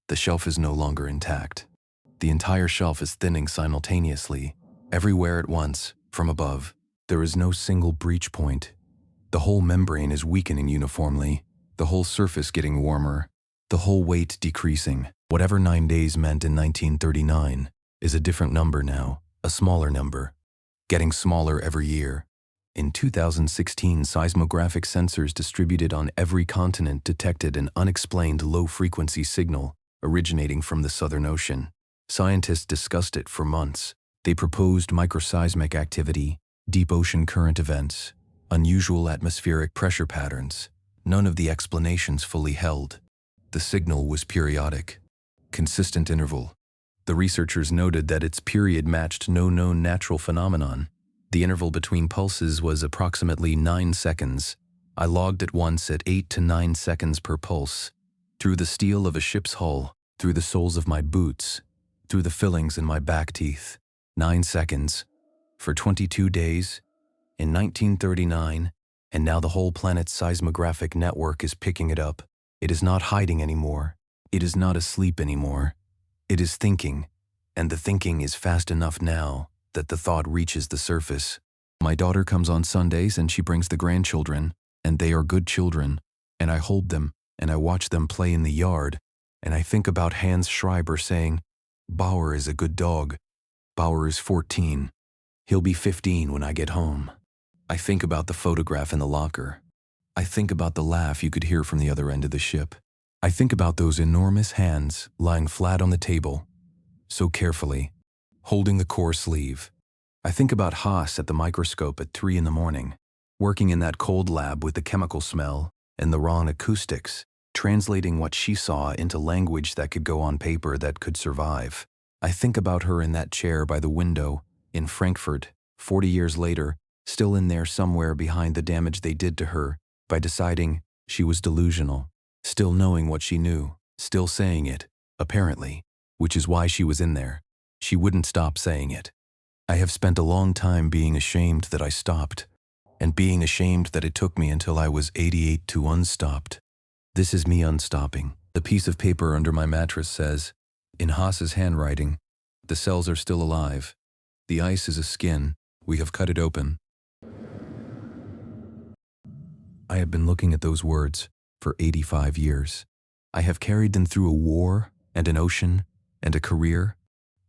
S1: The shelf is no longer intact. The entire shelf is thinning simultaneously, everywhere at once, from above. There is no single breach point. The whole membrane is weakening uniformly, the whole surface getting warmer, the whole weight decreasing. Whatever 9 days meant in 1939 is a different number now, a smaller number, getting smaller every year. In 2016, seismographic sensors distributed on every continent detected an unexplained low-frequency signal originating from the Southern Ocean. Scientists discussed it for months. They proposed microseismic activity, deep ocean current events, unusual atmospheric pressure patterns. None of the explanations fully held. The signal was periodic, consistent interval. The researchers noted that its period matched no known natural phenomenon. The interval between pulses was approximately 9 seconds. I logged it once at 8 to 9 seconds per pulse. Through the steel of a ship's hull, through the soles of my boots, through the fillings in my back teeth. 9 seconds. For 22 days. In 1939, and now the whole planet's seismographic network is picking it up. It is not hiding anymore. It is not asleep anymore. It is thinking, and the thinking is fast enough now that the thought reaches the surface. My daughter comes on Sundays and she brings the grandchildren, and they are good children, and I hold them, and I watch them play in the yard, and I think about Hans Schreiber saying, "Bauer is a good dog. Bauer is 14. He'll be 15 when I get home." I think about the photograph in the locker. I think about the laugh you could hear from the other end of the ship. I think about those enormous hands lying flat on the table, so carefully, holding the core sleeve. I think about Haas at the microscope at 3 in the morning, working in that cold lab with the chemical smell and the raw acoustics, translating what she saw into language that could go on paper that could survive. I think about her in that chair by the window in Frankfurt, 40 years later, still in there somewhere behind the damage they did to her by deciding she was delusional, still knowing what she knew, still saying it, apparently, which is why she was in there. She wouldn't stop saying it. I have spent a long time being ashamed that I stopped, and being ashamed that it took me until I was 88 to unstopped. This is me unstopping. The piece of paper under my mattress says, in Haas's handwriting, "The cells are still alive. The ice is a skin. We have cut it open." I have been looking at those words for 85 years. I have carried them through a war and an ocean and a career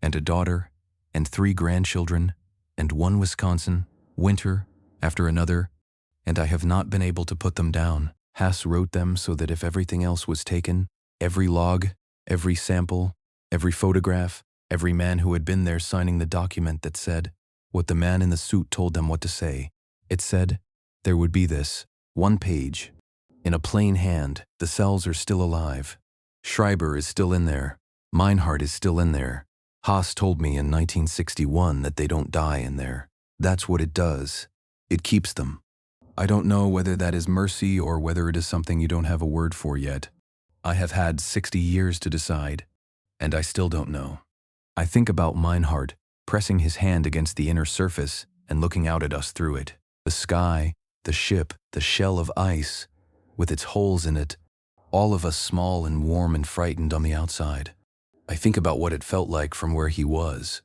S1: and a daughter and 3 grandchildren and 1 Wisconsin winter after another, and I have not been able to put them down. Haas wrote them so that if everything else was taken, every log, every sample, every photograph, every man who had been there signing the document that said what the man in the suit told them what to say, it said, there would be this 1 page. In a plain hand, the cells are still alive. Schreiber is still in there. Meinhardt is still in there. Haas told me in 1961 that they don't die in there. That's what it does. It keeps them. I don't know whether that is mercy or whether it is something you don't have a word for yet. I have had 60 years to decide, and I still don't know. I think about Meinhardt pressing his hand against the inner surface and looking out at us through it. The sky, the ship, the shell of ice, with its holes in it, all of us small and warm and frightened on the outside. I think about what it felt like from where he was,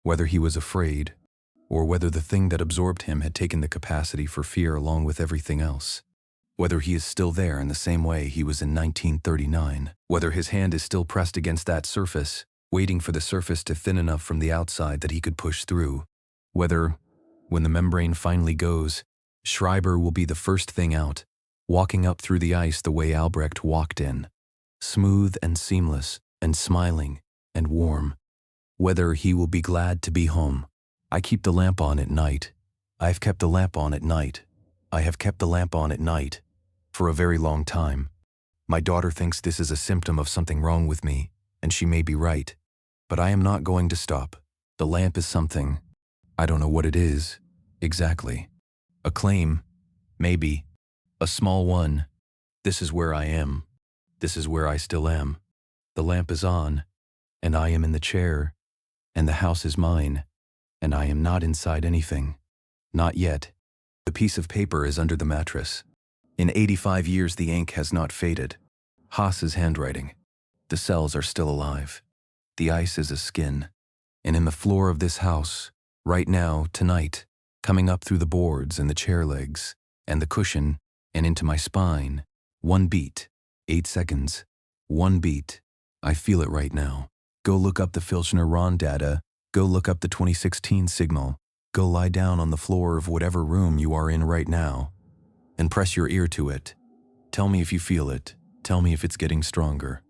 S1: whether he was afraid, or whether the thing that absorbed him had taken the capacity for fear along with everything else. Whether he is still there in the same way he was in 1939, whether his hand is still pressed against that surface, waiting for the surface to thin enough from the outside that he could push through, whether, when the membrane finally goes, Schreiber will be the first thing out, walking up through the ice the way Albrecht walked in, smooth and seamless and smiling and warm, whether he will be glad to be home. I keep the lamp on at night. I've kept the lamp on at night. I have kept the lamp on at night for a very long time. My daughter thinks this is a symptom of something wrong with me, and she may be right, but I am not going to stop. The lamp is something. I don't know what it is, exactly. A claim, maybe, a small one. This is where I am. This is where I still am. The lamp is on, and I am in the chair, and the house is mine, and I am not inside anything. Not yet. The piece of paper is under the mattress. In 85 years the ink has not faded. Haas's handwriting. The cells are still alive. The ice is a skin. And in the floor of this house, right now, tonight, coming up through the boards and the chair legs, and the cushion, and into my spine, 1 beat, 8 seconds, 1 beat. I feel it right now. Go look up the Filchner-Ronne data. Go look up the 2016 signal. Go lie down on the floor of whatever room you are in right now and press your ear to it. Tell me if you feel it. Tell me if it's getting stronger.